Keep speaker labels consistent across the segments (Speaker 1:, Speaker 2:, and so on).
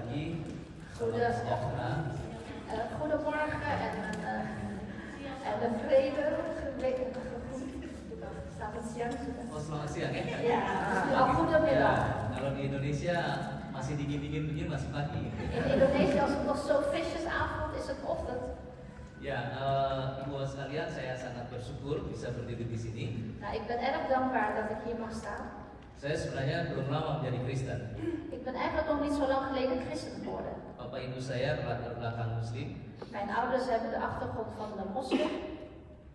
Speaker 1: pagi.
Speaker 2: Goedemorgen en de vrede selamat siang sudah.
Speaker 1: Oh, selamat siang ya?
Speaker 2: Ya, goedemiddag.
Speaker 1: Kalau di Indonesia masih dingin-dingin begini masih pagi.
Speaker 2: In Indonesië als het nog zo frisjes avond is het ochtend.
Speaker 1: Ya, ibu sekalian, saya sangat bersyukur bisa berdiri di sini.
Speaker 2: Nou, ik ben erg dankbaar dat ik hier mag staan.
Speaker 1: Saya sebenarnya belum lama menjadi Kristen.
Speaker 2: Ik ben eigenlijk nog niet zo lang geleden christen geworden.
Speaker 1: Bapak ibu saya berlatar belakang Muslim.
Speaker 2: Mijn ouders hebben de achtergrond van de moslim.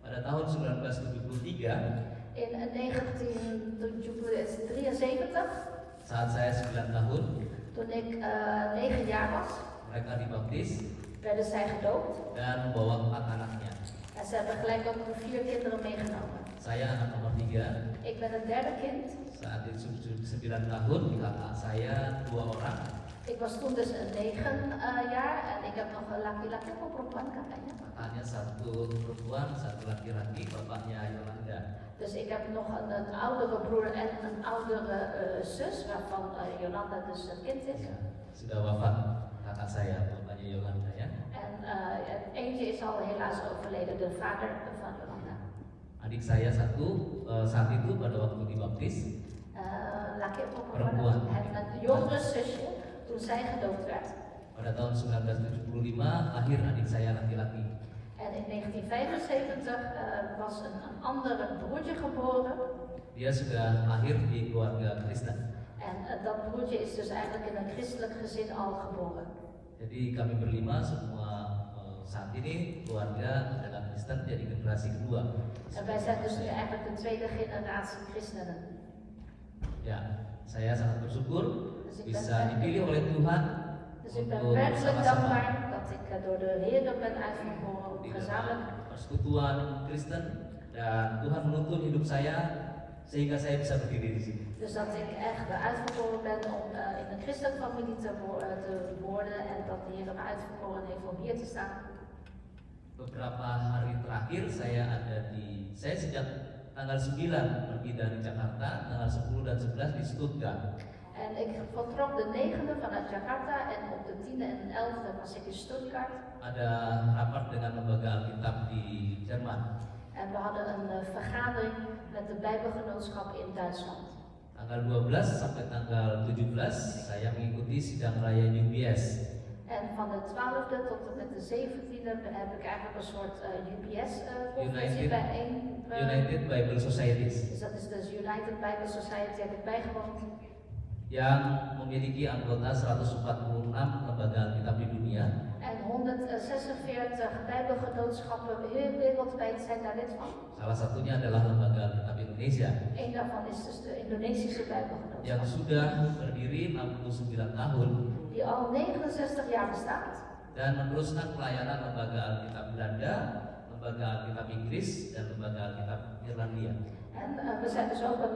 Speaker 1: Pada tahun 1973,
Speaker 2: In 1973,
Speaker 1: saat saya 9 tahun,
Speaker 2: toen ik 9 jaar was,
Speaker 1: mereka dibaptis
Speaker 2: werden zij gedoopt.
Speaker 1: dan membawa 4 anaknya.
Speaker 2: En ze hebben gelijk ook nog 4 kinderen meegenomen.
Speaker 1: Saya anak nomor 3.
Speaker 2: Ik ben het derde kind.
Speaker 1: Saat itu 9 tahun, kakak saya 2 orang.
Speaker 2: Ik was toen dus 9 jaar en ik heb nog een laki-laki of perempuan kakaknya.
Speaker 1: Kakaknya 1 perempuan, 1 laki-laki, bapaknya Yolanda.
Speaker 2: Dus ik heb nog een oudere broer en een oudere zus, waarvan Jolanda dus het kind is.
Speaker 1: Ya, sudah wafat kakak saya, bapaknya Yolanda ya.
Speaker 2: En eentje is al helaas overleden, de vader van Jolanda.
Speaker 1: Adik saya 1, saat itu pada waktu dibaptis,
Speaker 2: Laki of
Speaker 1: Perempuan.
Speaker 2: Het jongere zusje, toen zij gedoopt werd.
Speaker 1: pada tahun 1975 lahir adik saya laki-laki.
Speaker 2: En in 1975 was een andere broertje geboren.
Speaker 1: Dia sudah lahir di keluarga Kristen.
Speaker 2: En dat broertje is dus eigenlijk in een christelijk gezin al geboren.
Speaker 1: Jadi kami berlima semua saat ini keluarga adalah Kristen, jadi generasi kedua.
Speaker 2: En wij zijn dus nu eigenlijk de tweede generatie christenen.
Speaker 1: Ya, saya sangat bersyukur
Speaker 2: Dus ik
Speaker 1: bisa
Speaker 2: ben,
Speaker 1: dipilih oleh Tuhan
Speaker 2: dus ik ben
Speaker 1: untuk
Speaker 2: werkelijk
Speaker 1: bersama-sama
Speaker 2: dankbaar dat ik door de Heer ben uitverkoren om
Speaker 1: di
Speaker 2: gezamenlijk.
Speaker 1: dalam persekutuan Kristen, dan Tuhan menuntun hidup saya sehingga saya bisa berdiri di sini.
Speaker 2: Dus dat ik echt uitverkoren ben om in een christelijke familie te worden en dat de Heer me uitverkoren heeft om hier te staan.
Speaker 1: Beberapa hari terakhir saya sejak tanggal 9 pergi dari Jakarta, tanggal 10 dan 11 di Stuttgart.
Speaker 2: En ik vertrok de 9e vanuit Jakarta en op de 10e en 11e was ik in Stuttgart.
Speaker 1: Ada rapat dengan lembaga Alkitab di Jerman.
Speaker 2: En we hadden een vergadering met de Bijbelgenootschap in Duitsland.
Speaker 1: Tanggal 12 sampai tanggal 17 saya mengikuti sidang raya UBS.
Speaker 2: En van de 12e tot en met de 17e heb ik eigenlijk een soort UBS-conferentie bijeen.
Speaker 1: United Bible Societies
Speaker 2: Dus dat is dus United Bible Society, heb ik bijgewoond.
Speaker 1: yang memiliki anggota 146 lembaga Alkitab di dunia.
Speaker 2: En 146 Bijbelgenootschappen wereldwijd zijn daar lid van.
Speaker 1: Salah satunya adalah lembaga Alkitab Indonesia
Speaker 2: Eén daarvan is dus de Indonesische
Speaker 1: yang
Speaker 2: Bijbelgenootschap.
Speaker 1: sudah berdiri 69 tahun
Speaker 2: Die al 69 jaar bestaat.
Speaker 1: dan meneruskan pelayanan lembaga Alkitab Belanda, lembaga Alkitab Inggris, dan lembaga Alkitab Irlandia.
Speaker 2: En we zijn dus ook een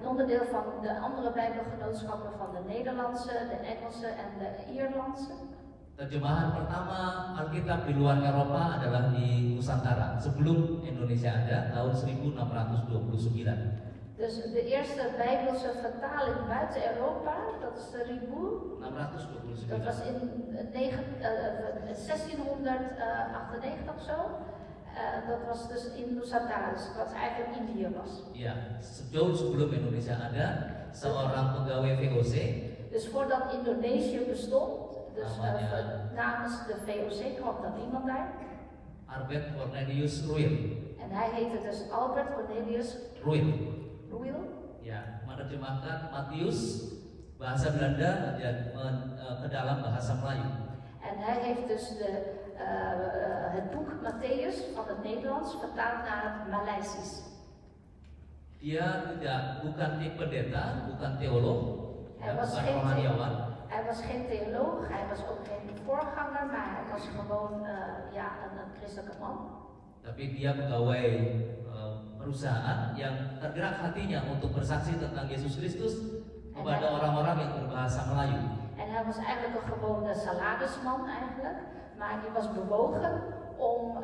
Speaker 2: onderdeel van de andere Bijbelgenootschappen van de Nederlandse, de Engelse en de Ierlandse.
Speaker 1: Terjemahan pertama Alkitab di luar Eropa adalah di Nusantara sebelum Indonesia ada tahun 1629.
Speaker 2: Dus de eerste Bijbelse vertaling buiten Europa, dat is de Riboer. Dat was
Speaker 1: 629.
Speaker 2: in 1698 of zo. Dat was dus in Nusantara, dus wat eigenlijk Indië was.
Speaker 1: Ya, jauh sebelum Indonesia ada, seorang pegawai VOC
Speaker 2: Dus voordat Indonesië bestond, dus namens de VOC kwam dan iemand daar.
Speaker 1: Albert Cornelius Ruil.
Speaker 2: En hij heette dus Albert Cornelius
Speaker 1: Ruil.
Speaker 2: Ruil.
Speaker 1: Ya, menerjemahkan Matius bahasa Belanda ke dalam bahasa Melayu.
Speaker 2: En hij heeft dus het boek Matthäus van het Nederlands vertaald naar het Maleisisch.
Speaker 1: Dia bukan pendeta, bukan teolog, bukan rohaniawan.
Speaker 2: Hij was geen theoloog, hij was ook geen voorganger, maar hij was gewoon een christelijke man.
Speaker 1: Tapi dia pegawai perusahaan yang tergerak hatinya untuk bersaksi tentang Yesus Kristus kepada orang-orang yang berbahasa Melayu.
Speaker 2: En hij was eigenlijk een gewone salarisman eigenlijk, maar hij was bewogen om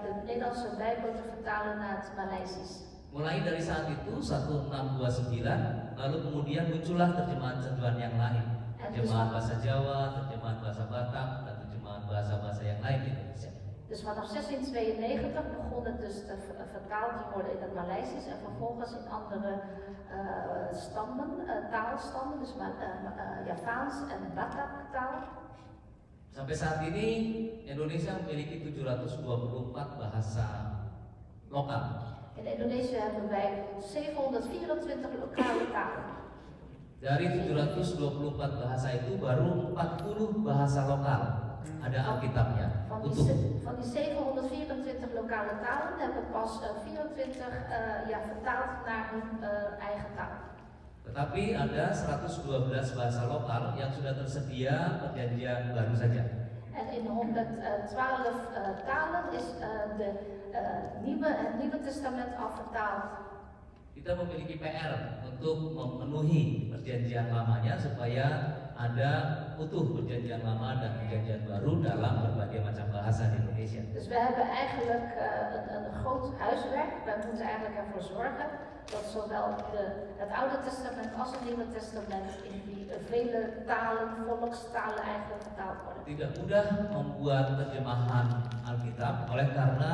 Speaker 2: de Nederlandse Bijbel te vertalen naar het Maleisisch.
Speaker 1: Mulai dari saat itu 1629, lalu kemudian muncullah terjemahan-terjemahan yang lain. terjemahan bahasa Jawa, terjemahan bahasa Batak, dan terjemahan bahasa-bahasa yang lain di Indonesia.
Speaker 2: Dus vanaf 1692 begon het dus vertaald te worden in het Maleisisch en vervolgens in andere stammen, taalstammen, dus Javaans en Batak taal.
Speaker 1: Sampai saat ini Indonesia memiliki 724 bahasa lokal.
Speaker 2: In Indonesië hebben wij 724 lokale talen.
Speaker 1: Dari 724 bahasa itu baru 40 bahasa lokal ada Alkitabnya.
Speaker 2: Van die 724 lokale talen hebben pas 24 vertaald naar hun eigen taal.
Speaker 1: Tetapi ada 112 bahasa lokal yang sudah tersedia perjanjian baru saja.
Speaker 2: En in 112 talen is het Nieuwe Testament al vertaald.
Speaker 1: Kita memiliki PR untuk memenuhi perjanjian lamanya supaya ada utuh perjanjian lama dan perjanjian baru dalam berbagai macam bahasa di Indonesia.
Speaker 2: Dus we hebben eigenlijk een groot huiswerk. Wij moeten eigenlijk ervoor zorgen dat zowel het Oude Testament als het Nieuwe Testament in die vele talen, volkstalen eigenlijk vertaald worden.
Speaker 1: Tidak mudah membuat terjemahan Alkitab oleh karena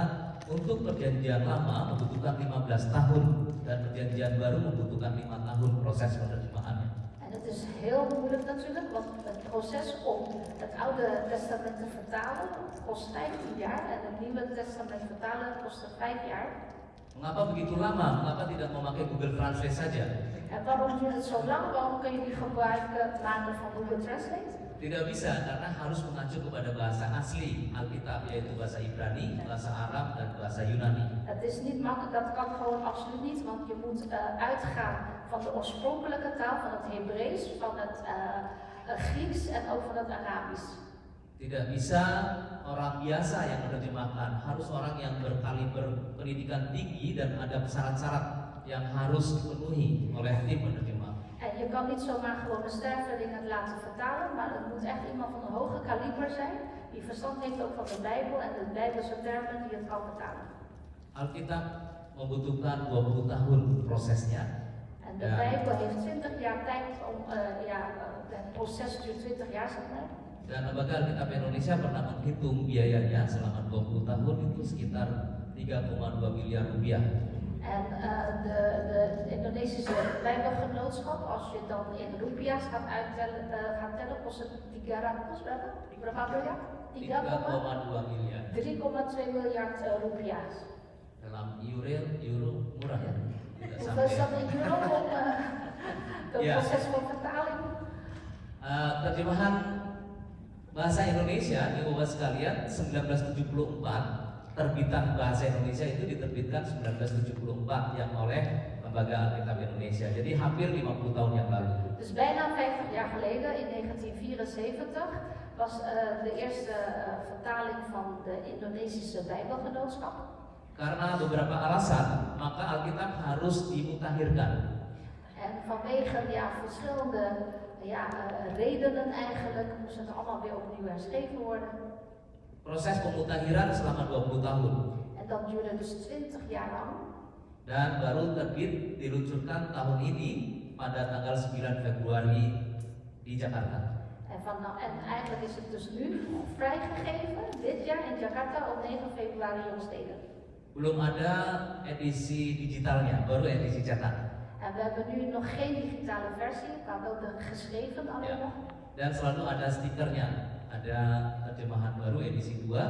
Speaker 1: untuk perjanjian lama membutuhkan 15 tahun dan perjanjian baru membutuhkan 5 tahun proses penerjemahannya.
Speaker 2: En het is heel moeilijk natuurlijk, want het proces om het Oude Testament te vertalen kost 15 jaar en het Nieuwe Testament vertalen kost 5 jaar.
Speaker 1: Mengapa begitu lama? Mengapa tidak memakai Google Translate saja?
Speaker 2: En waarom duurt het zo lang? Waarom kun je niet gebruik maken van Google Translate?
Speaker 1: Tidak bisa karena harus mengacu kepada bahasa asli Alkitab, yaitu bahasa Ibrani, bahasa Arab, dan bahasa Yunani.
Speaker 2: Het is niet makkelijk, dat kan gewoon absoluut niet, want je moet uitgaan van de oorspronkelijke taal, van het Hebreeuws, van het Grieks en ook van het Arabisch.
Speaker 1: Tidak bisa orang biasa yang menerjemahkan, harus orang yang berkaliber pendidikan tinggi dan ada syarat-syarat yang harus dipenuhi oleh tim penerjemah.
Speaker 2: En je kan niet zomaar gewoon een sterveling het laten vertalen, maar het moet echt iemand van een hoge kaliber zijn, die verstand heeft ook van de Bijbel en de Bijbelse termen die het kan vertalen.
Speaker 1: Alkitab membutuhkan 20 tahun prosesnya.
Speaker 2: En de Bijbel heeft 20 jaar tijd om, het proces duurt 20 jaar zeg maar.
Speaker 1: Dan Lembaga Alkitab Indonesia pernah menghitung biayanya selama 20 tahun itu sekitar 3,2 miliar rupiah.
Speaker 2: En de Indonesische Bijbelgenootschap, als je dan in rupiahs gaat tellen, kost het 300 berapa? Berapa miliar?
Speaker 1: 3,2 miliar.
Speaker 2: 3,2 miljard rupiahs.
Speaker 1: Dalam euro murah ya. Tidak
Speaker 2: Hoeveel is dat
Speaker 1: sampai.
Speaker 2: in euro om het
Speaker 1: Ja.
Speaker 2: proces van vertaling?
Speaker 1: Terjemahan bahasa Indonesia di bawah sekalian 1974 terbitan bahasa Indonesia itu diterbitkan 1974 yang oleh Lembaga Alkitab Indonesia. Jadi hampir 50 tahun yang lalu.
Speaker 2: Dus bijna 50 jaar geleden, in 1974, was de eerste vertaling van de Indonesische Bijbelgenootschap.
Speaker 1: Karena beberapa alasan, maka Alkitab harus dimutakhirkan.
Speaker 2: En vanwege verschillende redenen eigenlijk moest het allemaal weer opnieuw herschreven worden.
Speaker 1: Proses pemutakhiran selama 20 tahun.
Speaker 2: En dat duurde dus 20 jaar lang.
Speaker 1: Dan baru terbit diluncurkan tahun ini pada tanggal 9 Februari di Jakarta.
Speaker 2: En eigenlijk is het dus nu vrijgegeven, dit jaar in Jakarta op 9 februari jongstleden.
Speaker 1: Belum ada edisi digitalnya, baru edisi cetak.
Speaker 2: En we hebben nu nog geen digitale versie, maar wel de geschreven alleen nog.
Speaker 1: Dan selalu ada stikernya, ada terjemahan baru edisi 2.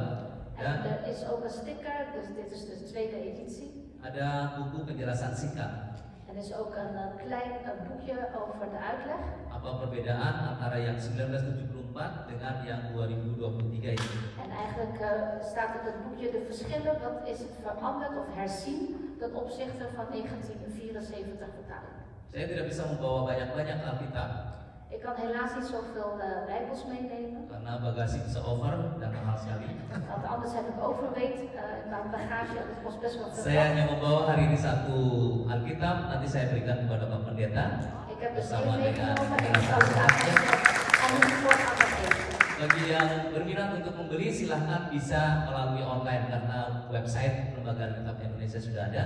Speaker 2: En
Speaker 1: Dan
Speaker 2: er is ook een sticker, dus dit is de tweede editie.
Speaker 1: ada buku penjelasan singkat.
Speaker 2: Er is ook een klein boekje over de uitleg.
Speaker 1: Apa perbedaan antara yang 1974 dengan yang 2023 ini?
Speaker 2: En eigenlijk staat in het boekje de verschillen, wat is het veranderd of herzien ten opzichte van 1974 vertaling.
Speaker 1: Saya tidak bisa membawa banyak-banyak Alkitab
Speaker 2: Ik kan helaas niet zoveel bijbels meenemen,
Speaker 1: karena bagasi bisa over dan mahal sekali.
Speaker 2: want anders heb ik overweight in mijn bagage en het kost best wel veel
Speaker 1: Saya
Speaker 2: geld.
Speaker 1: hanya membawa hari ini satu Alkitab, nanti saya berikan kepada Pak Pendeta
Speaker 2: Ik heb dus
Speaker 1: bersama
Speaker 2: één
Speaker 1: dengan
Speaker 2: meegenomen en ik
Speaker 1: penjelasan
Speaker 2: zal het
Speaker 1: singkatnya.
Speaker 2: aan u voor aan het geven.
Speaker 1: Bagi yang berminat untuk membeli silahkan bisa melalui online karena website Lembaga Alkitab Indonesia sudah ada.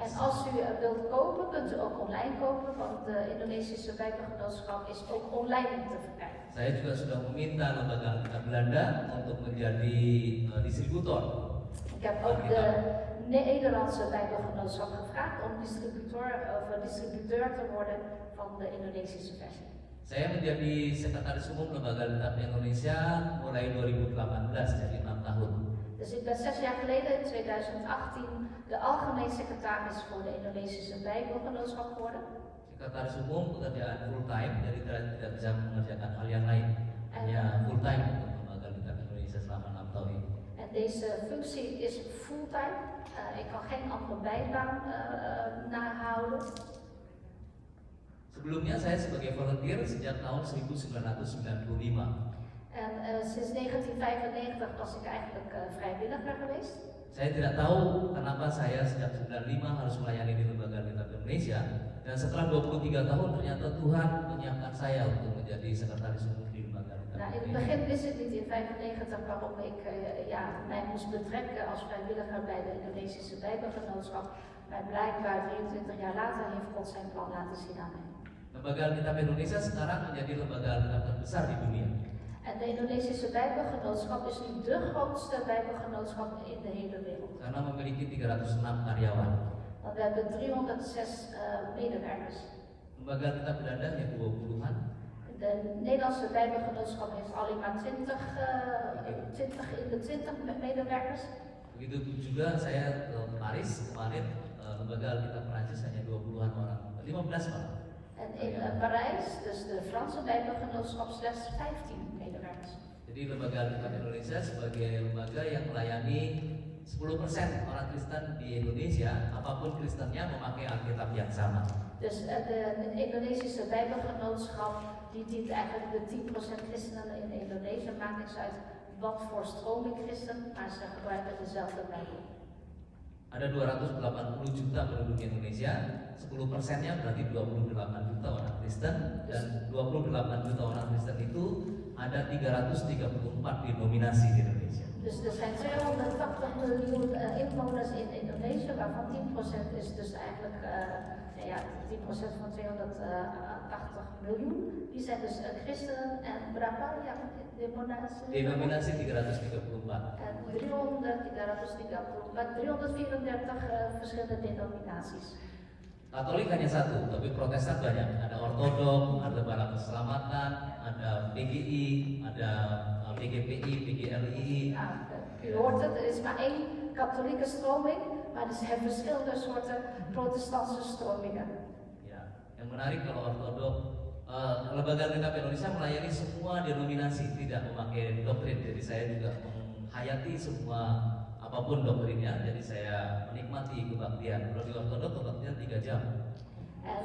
Speaker 2: En als u wilt kopen, kunt u ook online kopen, want de Indonesische Bijbelgenootschap is ook online te verkrijgen.
Speaker 1: Saya juga sudah meminta lembaga Alkitab Belanda untuk menjadi distributor.
Speaker 2: Ik heb ook de Nederlandse Bijbelgenootschap gevraagd om distributeur te worden van de Indonesische versie.
Speaker 1: Saya menjadi sekretaris umum Lembaga Alkitab Indonesia mulai 2018, jadi 6 tahun.
Speaker 2: Dus ik ben 6 jaar geleden, in 2018, de algemeen secretaris voor de Indonesische Bijbelgenootschap geworden.
Speaker 1: Sekretaris umum pekerjaan full time, jadi tidak bisa mengerjakan hal yang lain. Hanya full time untuk Lembaga Alkitab Indonesia selama 6 tahun ini.
Speaker 2: En deze functie is fulltime. Ik kan geen andere bijbaan nahouden.
Speaker 1: Sebelumnya saya sebagai volunteer sejak tahun 1995.
Speaker 2: En sinds 1995 was ik eigenlijk vrijwilliger geweest.
Speaker 1: Saya tidak tahu kenapa saya sejak 95 harus melayani di Lembaga Alkitab Indonesia, dan setelah 23 tahun ternyata Tuhan menyiapkan saya untuk menjadi sekretaris umum di Lembaga Alkitab
Speaker 2: Nou, in het
Speaker 1: Indonesia.
Speaker 2: begin wist ik niet in 1995 waarom ik mij moest betrekken als vrijwilliger bij de Indonesische Bijbelgenootschap. Maar blijkbaar 23 jaar later heeft God zijn plan laten zien aan mij.
Speaker 1: Lembaga Alkitab Indonesia sekarang menjadi lembaga Alkitab terbesar di dunia.
Speaker 2: En de Indonesische Bijbelgenootschap is nu de grootste Bijbelgenootschap in de hele wereld.
Speaker 1: Karena memiliki 306 karyawan.
Speaker 2: Want we hebben 306 medewerkers.
Speaker 1: Lembaga Alkitab Belanda hanya 20-an.
Speaker 2: De Nederlandse Bijbelgenootschap heeft alleen maar 20 medewerkers.
Speaker 1: Begitu juga saya ke Paris kemarin, Lembaga Alkitab Prancis hanya 20-an orang, 15 malah.
Speaker 2: En in Parijs, dus de Franse Bijbelgenootschap, slechts 15 medewerkers.
Speaker 1: Jadi Lembaga Alkitab Indonesia sebagai lembaga yang melayani 10% orang Kristen di Indonesia, apapun Kristennya memakai Alkitab yang sama.
Speaker 2: Dus de Indonesische Bijbelgenootschap die dient eigenlijk de 10% christenen in Indonesië. Maakt niks uit wat voor stroming christen, maar ze gebruiken dezelfde Bijbel.
Speaker 1: Ada 280 juta penduduk Indonesia, 10%-nya berarti 28 juta orang Kristen, dan 28 juta orang Kristen itu ada 334 denominasi di Indonesia.
Speaker 2: Dus er zijn 280 miljoen inwoners in Indonesië, waarvan 10% is dus eigenlijk 10% van 280 miljoen. Die zijn dus christenen en berapa yang
Speaker 1: Denominasi 334.
Speaker 2: En 334 verschillende denominaties.
Speaker 1: Katolik hanya satu, tapi Protestan banyak. Ada Ortodok, ada Bala Keselamatan, ada PGI, ada PGPI, PGLI.
Speaker 2: U hoort het, er is maar één katholieke stroming, maar er zijn verschillende soorten protestantse stromingen.
Speaker 1: Ya, yang menarik kalau Ortodok, Lembaga Alkitab Indonesia melayani semua denominasi, tidak memakai doktrin. Jadi saya juga menghayati semua apapun doktrinnya, jadi saya menikmati kebaktian. Kalau di Ortodok kebaktian 3 jam.
Speaker 2: En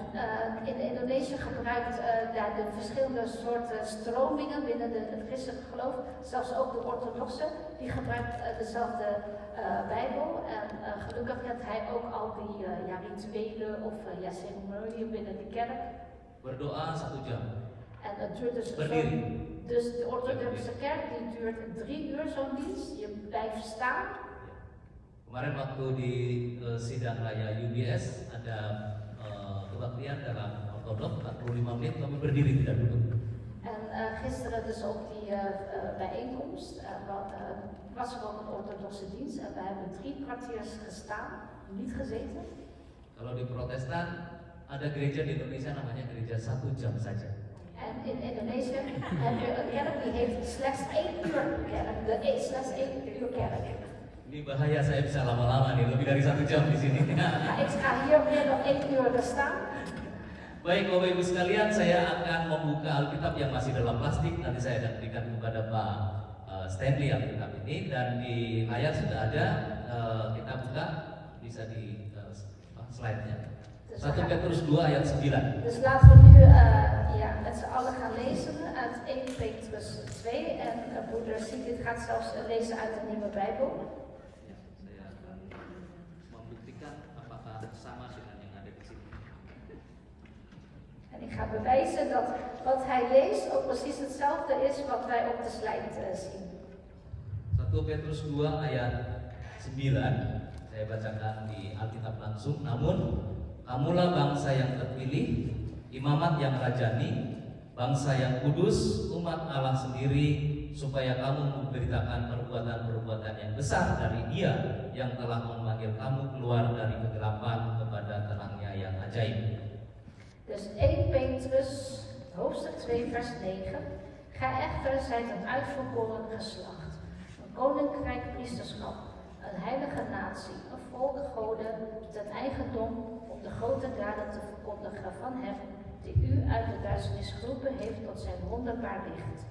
Speaker 2: in Indonesië gebruikt daar de verschillende soorten stromingen binnen het christelijk geloof, zelfs ook de orthodoxe, die gebruikt dezelfde Bijbel. En gelukkig kent hij ook al die rituelen of ceremonieën binnen de kerk.
Speaker 1: Berdoa 1 jam.
Speaker 2: En het duurt dus
Speaker 1: Berdiri.
Speaker 2: Dus de orthodoxe kerk die duurt 3 uur zo'n dienst. Je blijft staan.
Speaker 1: Kemarin waktu di sidang raya UBS ada kebaktian dalam Ortodok 45 menit kami berdiri tidak duduk.
Speaker 2: En gisteren dus ook die bijeenkomst was er ook een orthodoxe dienst en we hebben 3 kwartiers gestaan, niet gezeten.
Speaker 1: Kalau di Protestan ada gereja di Indonesia namanya gereja 1 jam saja.
Speaker 2: En in Indonesië heb je een kerk die heeft slechts 1 uur kerk, slechts 1 uur kerk.
Speaker 1: Ini bahaya, saya bisa lama-lama nih, lebih dari 1 jam di sini.
Speaker 2: Nou, ik ga hier meer dan 1 uur staan.
Speaker 1: Baik Bapak Ibu sekalian, saya akan membuka Alkitab yang masih dalam plastik. Nanti saya akan berikan kepada Pak Stanley Alkitab ini, dan di layar sudah ada. Kita buka, bisa di slide-nya. 1 Petrus 2 ayat 9.
Speaker 2: Dus laten we nu met z'n allen gaan lezen uit 1 Petrus 2 en broeder Sigrid gaat zelfs lezen uit de Nieuwe Bijbel.
Speaker 1: Saya akan membuktikan apakah sama dengan yang ada di sini.
Speaker 2: En ik ga bewijzen dat wat hij leest ook precies hetzelfde is wat wij op de slide zien.
Speaker 1: 1 Petrus 2 ayat 9. Saya bacakan di Alkitab langsung. Namun kamulah bangsa yang terpilih, imamat yang rajani, bangsa yang kudus, umat Allah sendiri, supaya kamu memberitakan perbuatan-perbuatan yang besar dari Dia yang telah memanggil kamu keluar dari kegelapan kepada terangnya yang ajaib.
Speaker 2: Dus 1 Petrus hoofdstuk 2 vers 9. Ga echter, zijt een uitverkoren geslacht, een koninkrijk priesterschap, een heilige natie, een volk goden, ten eigendom om de grote daden te verkondigen van hem die u uit de duisternis geroepen heeft tot zijn wonderbaar licht.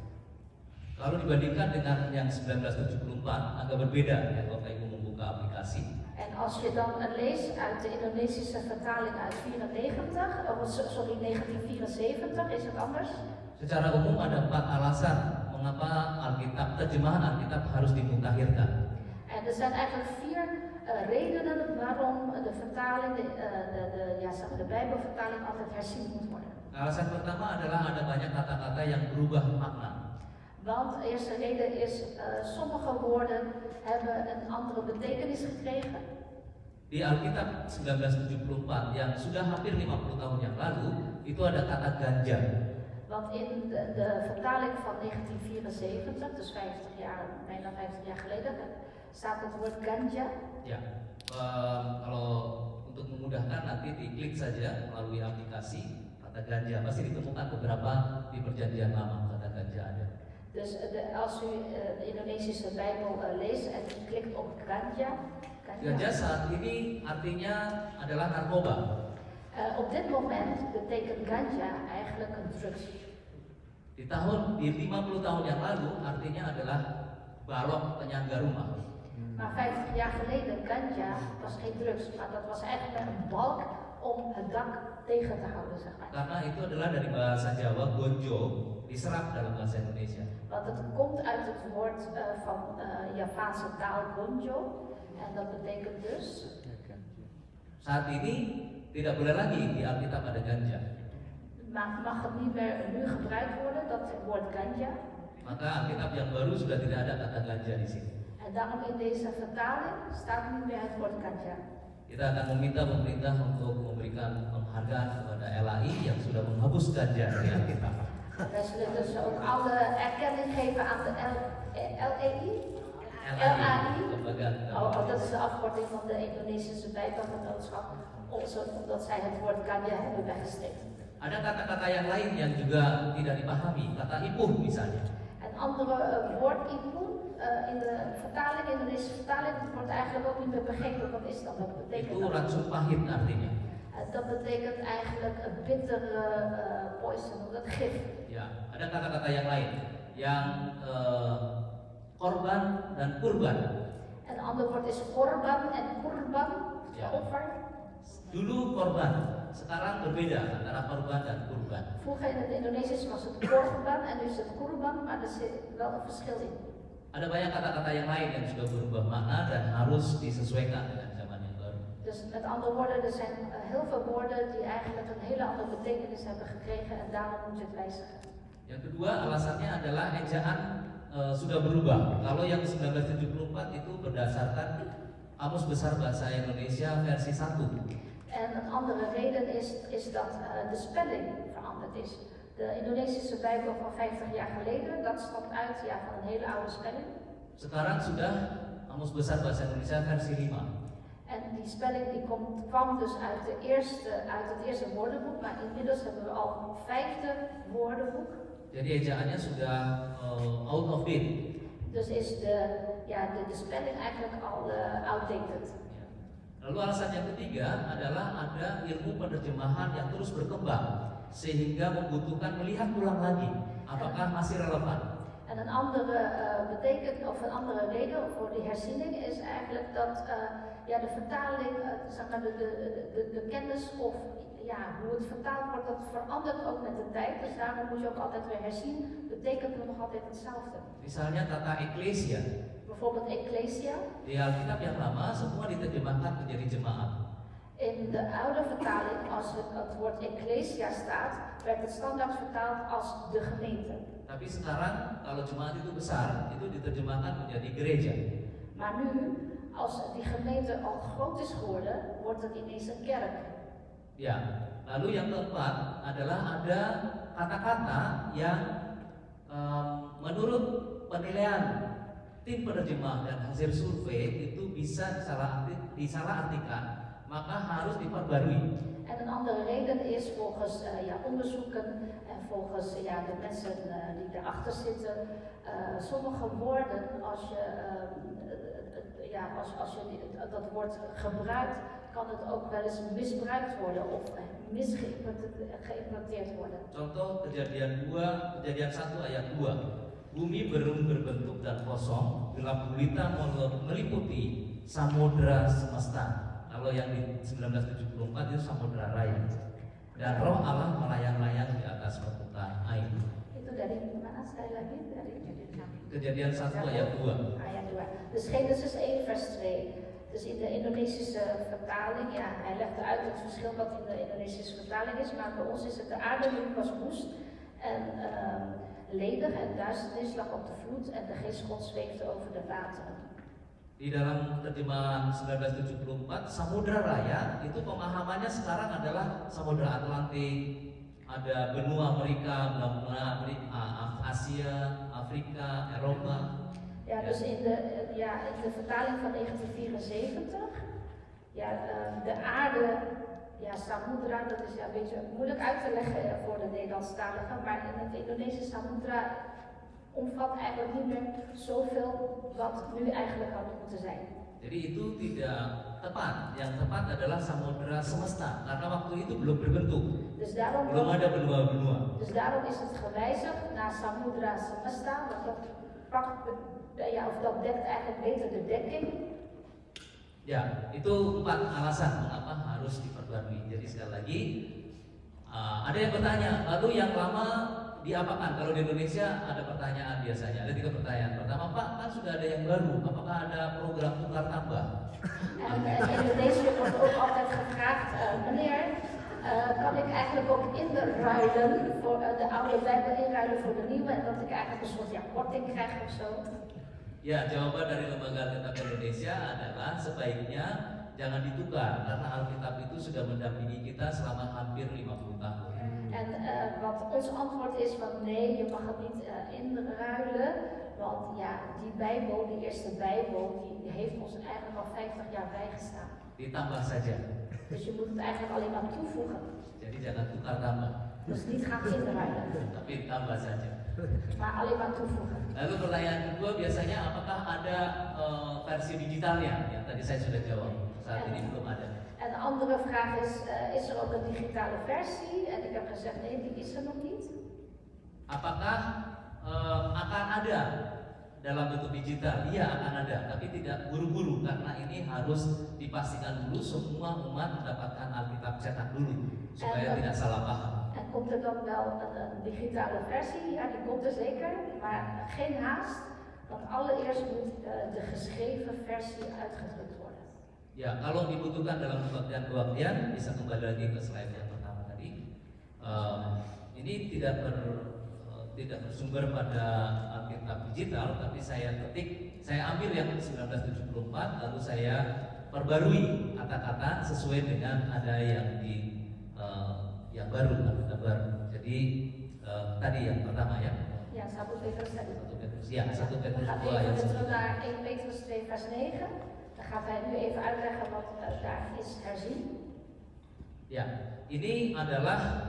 Speaker 1: Kalau dibandingkan dengan yang 1974 agak berbeda ya kalau Ibu membuka aplikasi.
Speaker 2: En als je dan leest uit de Indonesische vertaling uit 1974 is het anders.
Speaker 1: Secara umum ada 4 alasan mengapa Alkitab, terjemahan Alkitab harus dimutakhirkan.
Speaker 2: En er zijn eigenlijk 4 redenen waarom de vertaling, de Bijbelvertaling altijd herzien moet worden.
Speaker 1: Alasan pertama adalah ada banyak kata-kata yang berubah makna.
Speaker 2: Want de eerste reden is, sommige woorden hebben een andere betekenis gekregen.
Speaker 1: Di Alkitab 1974 yang sudah hampir 50 tahun yang lalu, itu ada kata ganja.
Speaker 2: Want in de vertaling van 1974, dus 50 jaar, bijna 50 jaar geleden, staat het woord ganja.
Speaker 1: Ya, kalau untuk memudahkan nanti diklik saja melalui aplikasi kata ganja. Pasti ditemukan beberapa di Perjanjian Lama kata ganja ada.
Speaker 2: Dus als u de Indonesische Bijbel leest en u klikt op ganja.
Speaker 1: Ganja saat ini artinya adalah narkoba.
Speaker 2: Op dit moment betekent ganja eigenlijk een drugs.
Speaker 1: Di 50 tahun yang lalu artinya adalah balok penyangga rumah.
Speaker 2: Maar 50 jaar geleden ganja was geen drugs, maar dat was eigenlijk een balk om het dak tegen te houden, zeg maar.
Speaker 1: Karena itu adalah dari bahasa Jawa gonjo, diserap dalam bahasa Indonesia.
Speaker 2: Want het komt uit het woord van Javaanse taal gonjo en dat betekent dus.
Speaker 1: Saat ini tidak boleh lagi di Alkitab ada ganja.
Speaker 2: Mag het niet meer nu gebruikt worden, dat woord ganja.
Speaker 1: Maka Alkitab yang baru sudah tidak ada kata ganja di sini.
Speaker 2: En daarom in deze vertaling staat niet meer het woord ganja.
Speaker 1: Kita akan meminta pemerintah untuk memberikan penghargaan kepada LAI yang sudah menghapus ganja dari Alkitab.
Speaker 2: Wij zullen dus ook alle erkenning geven aan de LAI. Oh, dat is de afkorting van de Indonesische Bijbelgenootschap, omdat zij het woord ganja hebben weggestreept.
Speaker 1: Ada kata-kata yang lain yang juga tidak dipahami, kata ipuh misalnya.
Speaker 2: Een andere woord ipuh in de vertaling, Indonesische vertaling, wordt eigenlijk ook niet meer begrepen. Wat is dat? Wat betekent
Speaker 1: Itu
Speaker 2: dat?
Speaker 1: racun pahit artinya.
Speaker 2: Dat betekent eigenlijk een bittere poison, dat gif.
Speaker 1: Ya, ada kata-kata yang lain, yang korban dan kurban.
Speaker 2: Een ander woord is korban en kurban,
Speaker 1: Ja.
Speaker 2: offer.
Speaker 1: Dulu korban, sekarang berbeda antara korban dan kurban.
Speaker 2: Vroeger in het Indonesisch was het korban en nu is het kurban, maar er zit wel een verschil in.
Speaker 1: Ada banyak kata-kata yang lain yang sudah berubah makna dan harus disesuaikan dengan zaman yang baru.
Speaker 2: Dus met andere woorden, er zijn heel veel woorden die eigenlijk een hele andere betekenis hebben gekregen en daarom moet je het wijzigen.
Speaker 1: Yang kedua alasannya adalah ejaan sudah berubah. Kalau yang 1974 itu berdasarkan Kamus Besar Bahasa Indonesia versi 1.
Speaker 2: En een andere reden is dat de spelling veranderd is. De Indonesische Bijbel van 50 jaar geleden, dat stamt uit van een hele oude spelling.
Speaker 1: Sekarang sudah Kamus Besar Bahasa Indonesia versi 5.
Speaker 2: En die spelling die kwam dus uit het eerste woordenboek, maar inmiddels hebben we al een 5e woordenboek.
Speaker 1: Jadi ejaannya sudah out of date.
Speaker 2: Dus is de spelling eigenlijk al outdated.
Speaker 1: Lalu alasan yang ketiga adalah ada ilmu penerjemahan yang terus berkembang sehingga membutuhkan melihat ulang lagi apakah masih relevan.
Speaker 2: En een andere een andere reden voor die herziening is eigenlijk dat de vertaling, zeg maar de kennis of hoe het vertaald wordt, dat verandert ook met de tijd. Dus daarom moet je ook altijd weer herzien. Betekent het nog altijd hetzelfde.
Speaker 1: Misalnya kata eklesia.
Speaker 2: Bijvoorbeeld ecclesia.
Speaker 1: Di Alkitab yang lama semua diterjemahkan menjadi jemaat.
Speaker 2: In de oude vertaling, als het woord ecclesia staat, werd het standaard vertaald als de gemeente.
Speaker 1: Tapi sekarang kalau jemaat itu besar, itu diterjemahkan menjadi gereja.
Speaker 2: Maar nu, als die gemeente al groot is geworden, wordt het ineens een kerk.
Speaker 1: Ya, lalu yang keempat adalah ada kata-kata yang menurut penilaian tim penerjemah dan hasil survei itu bisa disalahartikan, maka harus diperbarui.
Speaker 2: En een andere reden is volgens onderzoeken en volgens de mensen die erachter zitten, sommige woorden, als je dat woord gebruikt, kan het ook wel eens misbruikt worden of misgeïmplementeerd worden.
Speaker 1: Contoh kejadian 1 ayat 2. Bumi berbentuk dan kosong, gelap gulita meliputi samudra semesta. Kalau yang di 1974 itu samudra raya. Dan roh Allah melayang-layang di atas permukaan air.
Speaker 2: Itu dari mana sekali lagi? Dari
Speaker 1: Kejadian 1 ayat 2.
Speaker 2: Ayat 2. Dus Genesis 1 vers 2. Dus in de Indonesische vertaling, hij legde uit het verschil wat in de Indonesische vertaling is, maar bij ons is het de aarde nu was woest en ledig en duisternis lag op de vloed en de geest Gods zweefde over de wateren.
Speaker 1: Di dalam terjemahan 1974, Samudra Raya itu pemahamannya sekarang adalah Samudra Atlantik, ada benua Amerika, benua Asia, Afrika, Eropa.
Speaker 2: Ja, dus in de vertaling van 1974, de aarde, Samudra, dat is een beetje moeilijk uit te leggen voor de Nederlandstaligen, maar in het Indonesisch Samudra omvat eigenlijk niet meer zoveel wat nu eigenlijk had moeten zijn.
Speaker 1: Jadi itu tidak tepat. Yang tepat adalah samudra semesta karena waktu itu belum berbentuk.
Speaker 2: Dus daarom,
Speaker 1: belum ada benua-benua.
Speaker 2: Dus daarom is het gewijzigd naar Samudra Semesta, want dat dekt eigenlijk beter de dekking.
Speaker 1: Ya, itu 4 alasan mengapa harus diperbarui. Jadi sekali lagi ada yang bertanya, lalu yang lama diapakan? Kalau di Indonesia ada pertanyaan biasanya, ada 3 pertanyaan. Pertama, Pak, kan sudah ada yang baru, apakah ada program tukar tambah?
Speaker 2: En in Indonesië wordt ook altijd gevraagd, meneer, kan ik eigenlijk ook inruilen voor de oude Bijbel inruilen voor de nieuwe en dat ik eigenlijk een soort korting krijg of zo?
Speaker 1: Ya, jawaban dari Lembaga Alkitab Indonesia adalah sebaiknya jangan ditukar karena Alkitab itu sudah mendampingi kita selama hampir 50 tahun.
Speaker 2: En wat ons antwoord is van nee, je mag het niet inruilen, want die Bijbel, die eerste Bijbel, die heeft ons eigenlijk al 50 jaar bijgestaan.
Speaker 1: Ditambah saja.
Speaker 2: Dus je moet het eigenlijk alleen maar toevoegen.
Speaker 1: Jadi jangan tukar tambah.
Speaker 2: Dus niet gaan inruilen.
Speaker 1: Tapi tambah saja.
Speaker 2: Maar alleen maar toevoegen.
Speaker 1: Lalu pertanyaan kedua biasanya apakah ada versi digitalnya? Yang tadi saya sudah jawab. Saat ini belum ada.
Speaker 2: En de andere vraag is er ook een digitale versie? En ik heb gezegd nee, die is er nog niet.
Speaker 1: Apakah akan ada dalam bentuk digital? Iya akan ada, tapi tidak buru-buru karena ini harus dipastikan dulu semua umat mendapatkan Alkitab cetak dulu supaya tidak salah paham.
Speaker 2: En komt er dan wel een digitale versie? Ja, die komt er zeker, maar geen haast, want allereerst moet de geschreven versie uitgedrukt worden.
Speaker 1: Ya, kalau dibutuhkan dalam kebaktian bisa kembali lagi ke slide yang pertama tadi. Ini tidak bersumber pada Alkitab digital, tapi saya ambil yang 1974, lalu saya perbarui kata-kata sesuai dengan ada yang yang baru, Alkitab baru. Jadi tadi yang pertama ya.
Speaker 2: Ja, 1 Petrus tadi.
Speaker 1: 1 Petrus, ya 1 Petrus 2
Speaker 2: We gaan
Speaker 1: ayat
Speaker 2: even terug
Speaker 1: 1.
Speaker 2: naar 1 Petrus 2 vers 9. Dan gaat hij nu even uitleggen wat daar is herzien.
Speaker 1: Ya, ini adalah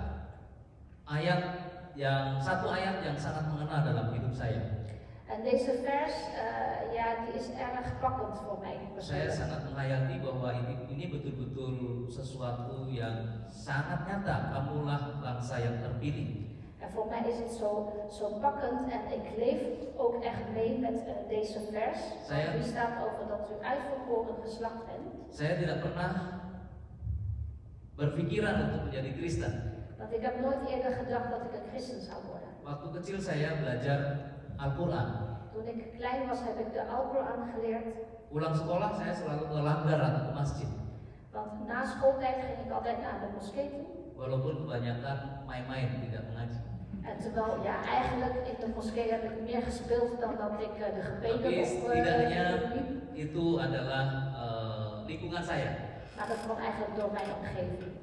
Speaker 1: satu ayat yang sangat mengena dalam hidup saya.
Speaker 2: En deze vers, die is erg pakkend voor mij.
Speaker 1: Saya sangat menghayati bahwa ini betul-betul sesuatu yang sangat nyata. Kamulah bangsa yang terpilih.
Speaker 2: En voor mij is het zo pakkend en ik leef ook echt mee met deze vers. Want hier staat over dat u uitverkoren geslacht bent.
Speaker 1: Saya tidak pernah berpikiran untuk menjadi Kristen.
Speaker 2: Want ik heb nooit eerder gedacht dat ik een christen zou worden.
Speaker 1: Waktu kecil saya belajar Al-Quran.
Speaker 2: Toen ik klein was heb ik de Al-Quran geleerd.
Speaker 1: Pulang sekolah saya selalu ke langgar atau ke masjid.
Speaker 2: Want na schooltijd ging ik altijd naar de moskee toe.
Speaker 1: Walaupun kebanyakan main-main tidak mengaji.
Speaker 2: En terwijl, ja, eigenlijk in de moskee heb ik meer gespeeld dan dat ik de gebeden
Speaker 1: Tapi
Speaker 2: op
Speaker 1: setidaknya
Speaker 2: liep.
Speaker 1: itu adalah lingkungan saya.
Speaker 2: Maar dat kwam eigenlijk door mijn omgeving.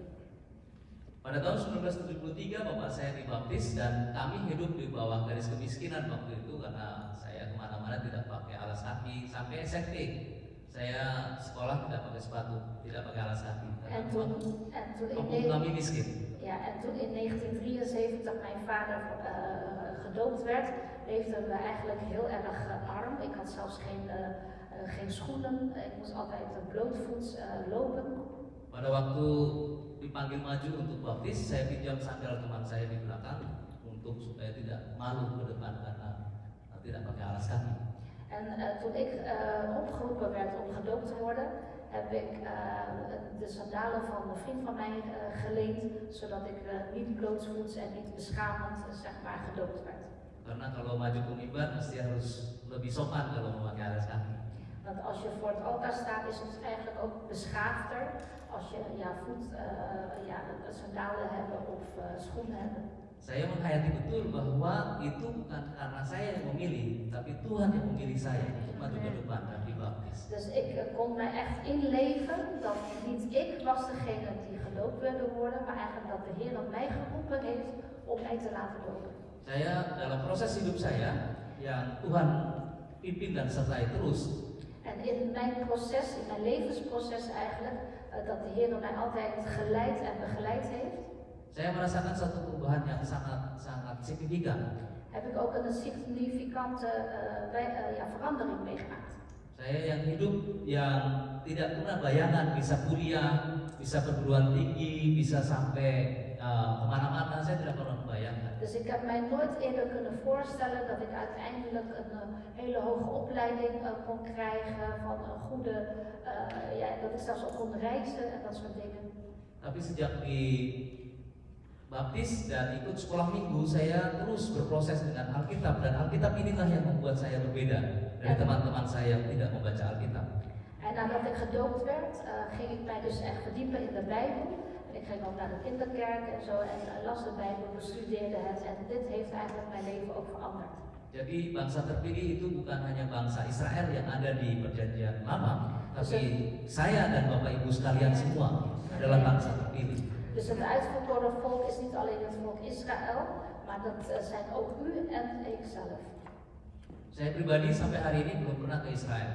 Speaker 1: Pada tahun 1973 bapak saya dibaptis dan kami hidup di bawah garis kemiskinan waktu itu karena saya kemana-mana tidak pakai alas kaki sampai SMP. Saya sekolah tidak pakai sepatu, tidak pakai alas kaki.
Speaker 2: En toen
Speaker 1: Kampung kami miskin.
Speaker 2: en toen in 1973 mijn vader gedoopt werd, leefden we eigenlijk heel erg arm. Ik had zelfs geen schoenen, ik moest altijd blootvoets lopen.
Speaker 1: Pada waktu dipanggil maju untuk baptis, saya pinjam sandal teman saya di belakang untuk supaya tidak malu ke depan karena tidak pakai alas kaki.
Speaker 2: En toen ik opgeroepen werd om gedoopt te worden, heb ik de sandalen van een vriend van mij geleend, zodat ik niet blootsvoets en niet beschamend zeg maar gedoopt werd.
Speaker 1: Karena kalau maju ke mimbar mesti harus lebih sopan kalau memakai alas kaki.
Speaker 2: Want als je voor het altaar staat, is het eigenlijk ook beschaafder als je sandalen hebben of schoenen hebben.
Speaker 1: Saya menghayati betul bahwa itu bukan karena saya yang memilih, tapi Tuhan yang memilih saya untuk maju ke depan dan dibaptis.
Speaker 2: Dus ik kon mij echt inleven dat niet ik was degene die gedoopt wilde worden, maar eigenlijk dat de Heer mij geroepen heeft om mij te laten dopen.
Speaker 1: Saya dalam proses hidup saya yang Tuhan pimpin dan sertai terus.
Speaker 2: En in mijn proces, in mijn levensproces eigenlijk, dat de Heer mij altijd geleid en begeleid heeft.
Speaker 1: Saya merasakan satu perubahan yang sangat signifikan.
Speaker 2: Heb ik ook een significante verandering meegemaakt.
Speaker 1: Saya yang hidup yang tidak pernah bayangan bisa kuliah, bisa perguruan tinggi, bisa sampai kemana-mana, saya tidak pernah membayangkan.
Speaker 2: Dus ik heb mij nooit eerder kunnen voorstellen dat ik uiteindelijk een hele hoge opleiding kon krijgen, van een goede, dat ik zelfs ook kon reizen en dat soort dingen.
Speaker 1: Tapi sejak di baptis dan ikut sekolah minggu, saya terus berproses dengan Alkitab dan Alkitab inilah yang membuat saya berbeda dari teman-teman saya yang tidak membaca Alkitab.
Speaker 2: En nadat ik gedoopt werd, ging ik mij dus echt verdiepen in de Bijbel. En ik ging ook naar de kinderkerk en zo en las de Bijbel, bestudeerde het en dit heeft eigenlijk mijn leven ook veranderd.
Speaker 1: Jadi bangsa terpilih itu bukan hanya bangsa Israel yang ada di perjanjian lama, tapi saya dan Bapak Ibu sekalian semua adalah bangsa terpilih.
Speaker 2: Dus het uitverkoren volk is niet alleen het volk Israël, maar dat zijn ook u en ikzelf.
Speaker 1: Saya pribadi sampai hari ini belum pernah ke Israel.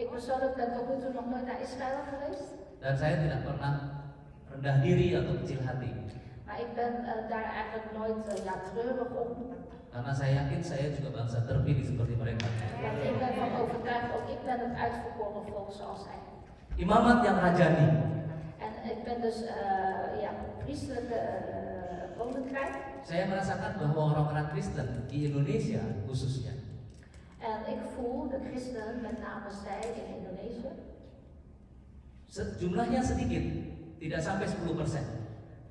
Speaker 2: Ik persoonlijk ben tot nu toe nog nooit naar Israël geweest.
Speaker 1: Dan saya tidak pernah rendah diri atau kecil hati.
Speaker 2: Maar ik ben daar eigenlijk nooit treurig om.
Speaker 1: Karena saya yakin saya juga bangsa terpilih seperti mereka.
Speaker 2: Want ik ben van overtuigd, ook ik ben het uitverkoren volk zoals zij.
Speaker 1: Imamat yang rajani.
Speaker 2: En ik ben dus priesterlijke koninkrijk.
Speaker 1: Saya merasakan bahwa orang-orang Kristen di Indonesia khususnya
Speaker 2: En ik voel de christenen, met name zij in Indonesië.
Speaker 1: Jumlahnya sedikit, tidak sampai 10%.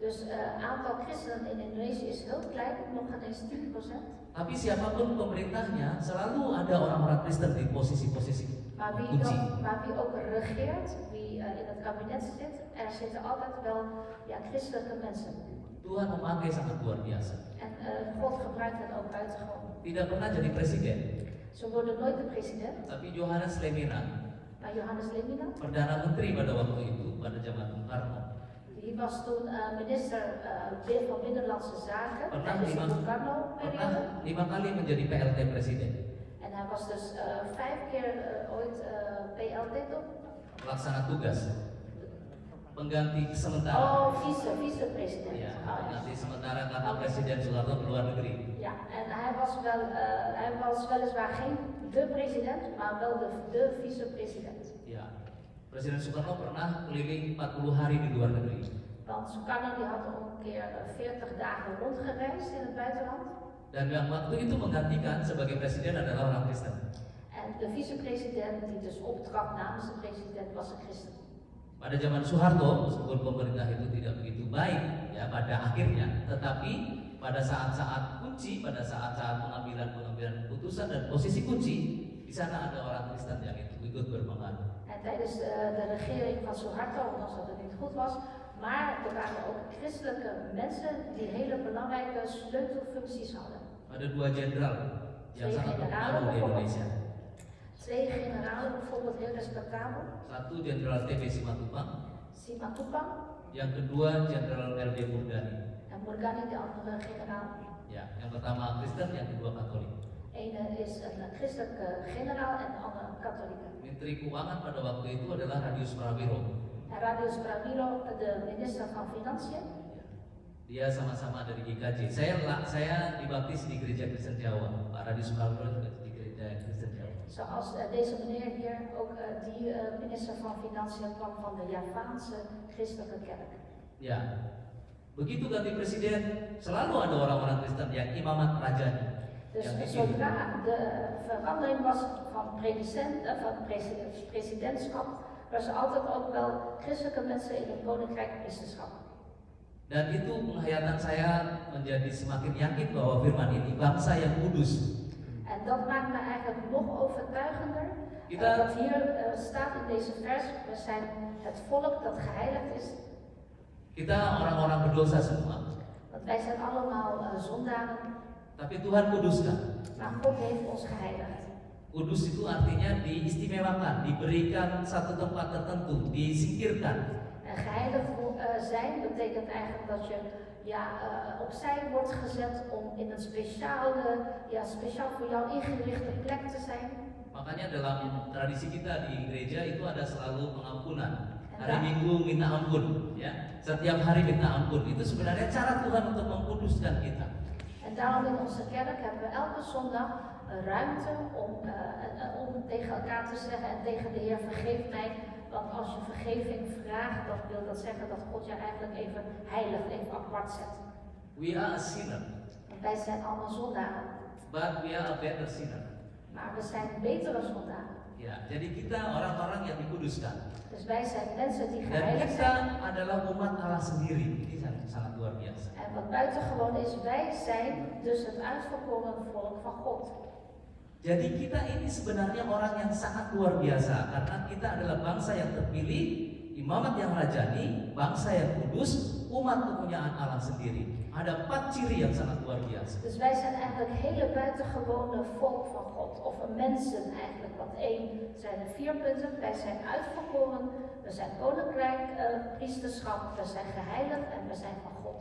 Speaker 2: Dus aantal christenen in Indonesië is heel klein, nog geen eens 10%.
Speaker 1: Tapi siapapun pemerintahnya, selalu ada orang-orang Kristen di posisi-posisi kunci.
Speaker 2: Maar wie ook regeert, wie in het kabinet zit, er zitten altijd wel christelijke mensen.
Speaker 1: Tuhan memakai sangat luar biasa.
Speaker 2: En God gebruikt hen ook buitengewoon.
Speaker 1: Tidak pernah jadi presiden.
Speaker 2: Ze worden nooit de president.
Speaker 1: Tapi Johannes Lemina,
Speaker 2: Maar Johannes Lemina,
Speaker 1: Perdana Menteri pada waktu itu, pada zaman Bung Karno,
Speaker 2: die was toen minister van Binnenlandse Zaken
Speaker 1: Pernah
Speaker 2: tijdens de
Speaker 1: lima-
Speaker 2: Bung Karno-periode.
Speaker 1: pernah 5 kali menjadi PLT presiden,
Speaker 2: En hij was dus 5 keer ooit PLT toch?
Speaker 1: pelaksana tugas, pengganti sementara.
Speaker 2: Oh, vice-president.
Speaker 1: Ya,
Speaker 2: Oh, ja.
Speaker 1: pengganti sementara karena Presiden Soekarno ke luar negeri.
Speaker 2: Ja, en hij was weliswaar geen de president, maar wel de vice-president.
Speaker 1: Ya, Presiden Soekarno pernah keliling 40 hari di luar negeri.
Speaker 2: Want Sukarno die had al een keer 40 dagen rondgereisd in het buitenland.
Speaker 1: Dan yang waktu itu menggantikan sebagai presiden adalah orang Kristen.
Speaker 2: En de vice-president die dus optrad namens de president was een christen.
Speaker 1: Pada zaman Soeharto, meskipun pemerintah itu tidak begitu baik ya pada akhirnya, tetapi pada saat-saat kunci, pada saat-saat pengambilan keputusan dan posisi kunci, di sana ada orang Kristen yang ikut berpengaruh.
Speaker 2: En tijdens de regering van Suharto, als dat het niet goed was, Maar er waren ook christelijke mensen die hele belangrijke sleutelfuncties hadden.
Speaker 1: Ada dua jenderal yang
Speaker 2: Twee
Speaker 1: sangat
Speaker 2: generalen
Speaker 1: berpengaruh di Indonesia.
Speaker 2: bijvoorbeeld. Twee generalen bijvoorbeeld heel respectabel.
Speaker 1: Satu Jenderal TB Simatupang,
Speaker 2: Simatupang
Speaker 1: yang kedua Jenderal LB Murdani.
Speaker 2: en Murdani, de andere generaal.
Speaker 1: Ya, yang pertama Kristen, yang kedua Katolik.
Speaker 2: Ene is een christelijke generaal en de andere een katholieke.
Speaker 1: Menteri Keuangan pada waktu itu adalah Radius Prawiro.
Speaker 2: En Radius Prawiro, de minister van Financiën.
Speaker 1: Dia sama-sama dari GKJ. Saya dibaptis di Gereja Kristen Jawa. Pak Radius Prawiro juga di Gereja Kristen Jawa.
Speaker 2: Zoals deze meneer hier, ook die minister van Financiën kwam van de Javaanse christelijke kerk.
Speaker 1: Ya, begitu ganti presiden, selalu ada orang-orang Kristen yang imamat rajani.
Speaker 2: Dus
Speaker 1: Yang dipilih.
Speaker 2: zodra de verandering was van presidentschap, was er altijd ook wel christelijke mensen in het koninkrijk priesterschap.
Speaker 1: Dan itu penghayatan saya menjadi semakin yakin bahwa firman ini bangsa yang kudus.
Speaker 2: En dat maakt me eigenlijk nog overtuigender.
Speaker 1: Kita-
Speaker 2: Dat hier staat in deze vers, we zijn het volk dat geheiligd is.
Speaker 1: Kita orang-orang berdosa semua,
Speaker 2: Want wij zijn allemaal zondaren,
Speaker 1: tapi Tuhan kuduskan.
Speaker 2: maar God heeft ons geheiligd.
Speaker 1: Kudus itu artinya diistimewakan, diberikan satu tempat tertentu, disingkirkan.
Speaker 2: En geheiligd zijn betekent eigenlijk dat je opzij wordt gezet om in een speciaal voor jou ingerichte plek te zijn.
Speaker 1: Makanya dalam tradisi kita di gereja itu ada selalu pengampunan. Hari
Speaker 2: Ya.
Speaker 1: Minggu minta ampun, ya. Setiap hari minta ampun. Itu sebenarnya cara Tuhan untuk mengkuduskan kita.
Speaker 2: En daarom in onze kerk hebben we elke zondag ruimte om tegen elkaar te zeggen en tegen de Heer vergeef mij. Want als je vergeving vraagt, dan wil dat zeggen dat God je eigenlijk even heilig, even apart zet.
Speaker 1: We are a sinner,
Speaker 2: Want wij zijn allemaal zondaren,
Speaker 1: but we are a better sinner.
Speaker 2: maar we zijn betere zondaren.
Speaker 1: Ya, jadi kita orang-orang yang dikuduskan.
Speaker 2: Dus wij zijn mensen die
Speaker 1: Dan
Speaker 2: geheiligd
Speaker 1: kita
Speaker 2: zijn.
Speaker 1: adalah umat Allah sendiri. Ini sangat luar biasa.
Speaker 2: En wat buitengewoon is, wij zijn dus het uitverkoren volk van God.
Speaker 1: Jadi kita ini sebenarnya orang yang sangat luar biasa karena kita adalah bangsa yang terpilih, imamat yang rajani, bangsa yang kudus, umat kepunyaan Allah sendiri. Ada 4 ciri yang sangat luar biasa.
Speaker 2: Dus wij zijn eigenlijk hele buitengewone volk van God, of mensen eigenlijk. Want zijn er 4 punten. Wij zijn uitverkoren, we zijn koninkrijk, priesterschap, we zijn geheiligd en we zijn van God.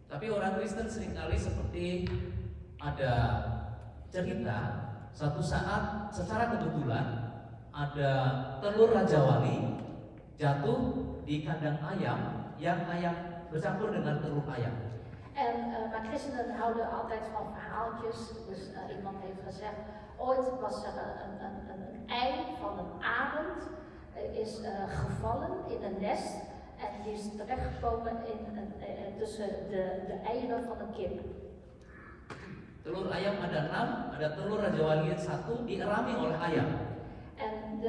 Speaker 1: Tapi orang Kristen seringkali seperti ada cerita, satu saat secara kebetulan ada telur Raja Wali jatuh di kandang ayam yang ayam bercampur dengan telur ayam.
Speaker 2: Maar christenen houden altijd van verhaaltjes. Dus iemand heeft gezegd, ooit was er een ei van een arend, is gevallen in een nest en die is terechtgekomen tussen de eieren van een kip.
Speaker 1: Telur ayam ada 6, ada telur Raja Wali yang 1 dierami oleh ayam.
Speaker 2: En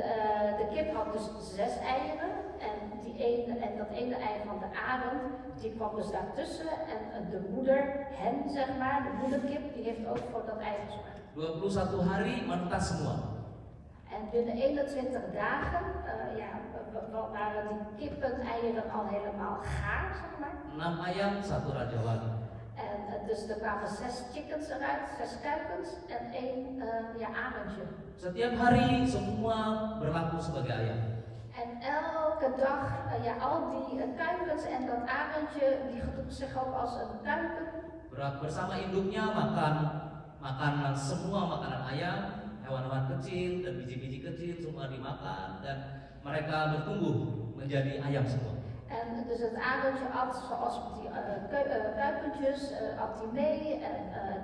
Speaker 2: de kip had dus 6 eieren en dat ene ei van de arend, die kwam dus daartussen en de moeder, hen zeg maar, de moederkip, die heeft ook voor dat ei gezorgd.
Speaker 1: 21 hari menetas semua.
Speaker 2: En binnen 21 dagen waren die kippen-eieren al helemaal gaar, zeg maar.
Speaker 1: 6 ayam, 1 Raja Wali.
Speaker 2: En dus er kwamen 6 chickens eruit, 6 kuikens en 1 arendje.
Speaker 1: Setiap hari semua berlaku sebagai ayam.
Speaker 2: En elke dag, al die kuikens en dat arendje, die gedroeg zich ook als een kuiken.
Speaker 1: Bersama induknya makan makanan, semua makanan ayam, hewan-hewan kecil dan biji-biji kecil semua dimakan dan mereka bertumbuh menjadi ayam semua.
Speaker 2: En dus het arendje at zoals die kuikentjes, at die mee en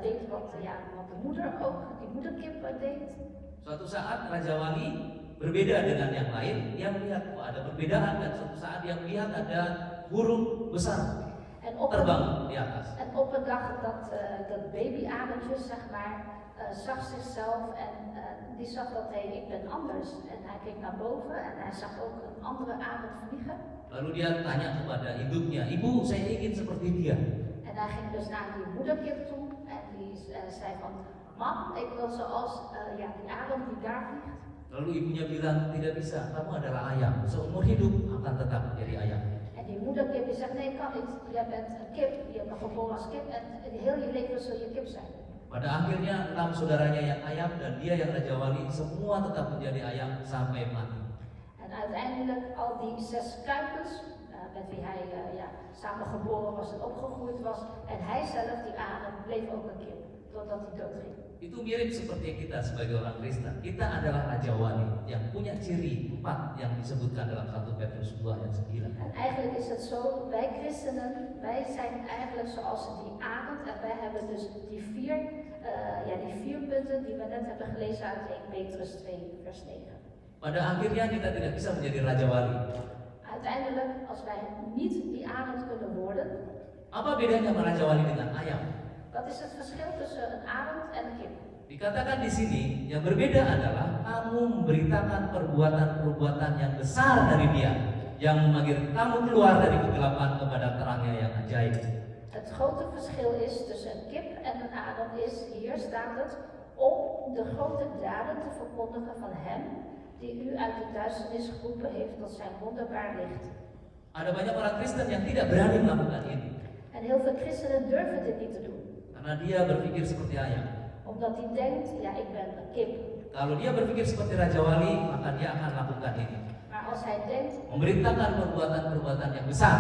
Speaker 2: deed wat de moeder ook, die moederkip deed.
Speaker 1: Suatu saat Raja Wali berbeda dengan yang lain, dia melihat ada perbedaan dan suatu saat dia melihat ada burung besar terbang di atas.
Speaker 2: En op een dag dat baby-arendje, zeg maar, zag zichzelf en die zag dat ik ben anders. En hij keek naar boven en hij zag ook een andere arend vliegen.
Speaker 1: Lalu dia tanya kepada induknya, "Ibu, saya ingin seperti dia."
Speaker 2: En hij ging dus naar die moederkip toe en die zei van, "Mam, ik wil zoals die arend die daar vliegt."
Speaker 1: Lalu ibunya bilang, "Tidak bisa, kamu adalah ayam, seumur hidup akan tetap menjadi ayam."
Speaker 2: En die moederkip die zegt, nee kan niet, jij bent een kip, je bent geboren als kip en heel je leven zul je kip zijn.
Speaker 1: Pada akhirnya 6 saudaranya yang ayam dan dia yang Raja Wali semua tetap menjadi ayam sampai mati.
Speaker 2: En uiteindelijk al die 6 kuikens, met wie hij samen geboren was en opgegroeid was, en hij zelf, die Arend, bleef ook een kip, totdat hij doodging.
Speaker 1: Itu mirip seperti kita sebagai orang Kristen. Kita adalah Raja Wali yang punya ciri 4 yang disebutkan dalam 1 Petrus 2 ayat 9.
Speaker 2: En eigenlijk is het zo, wij christenen, wij zijn eigenlijk zoals die Arend en wij hebben dus die 4 punten die we net hebben gelezen uit 1 Petrus 2 vers 9.
Speaker 1: Pada akhirnya kita tidak bisa menjadi Raja Wali.
Speaker 2: Uiteindelijk, als wij niet die Arend kunnen worden,
Speaker 1: Apa bedanya Raja Wali dengan ayam?
Speaker 2: wat is het verschil tussen een arend en een kip?
Speaker 1: Dikatakan di sini, yang berbeda adalah kamu memberitakan perbuatan-perbuatan yang besar dari Dia, yang memanggil kamu keluar dari kegelapan kepada terangnya yang ajaib.
Speaker 2: Het grote verschil is tussen een kip en een arend is, hier staat het, om de grote daden te verkondigen van Hem die u uit de duisternis geroepen heeft tot zijn wonderbaar licht.
Speaker 1: Ada banyak orang Kristen yang tidak berani melakukan ini,
Speaker 2: En heel veel christenen durven dit niet te doen.
Speaker 1: karena dia berpikir seperti ayam.
Speaker 2: Omdat hij denkt, ja ik ben een kip.
Speaker 1: Kalau dia berpikir seperti Raja Wali, maka dia akan lakukan ini.
Speaker 2: Maar als hij denkt,
Speaker 1: Memberitakan perbuatan-perbuatan yang besar,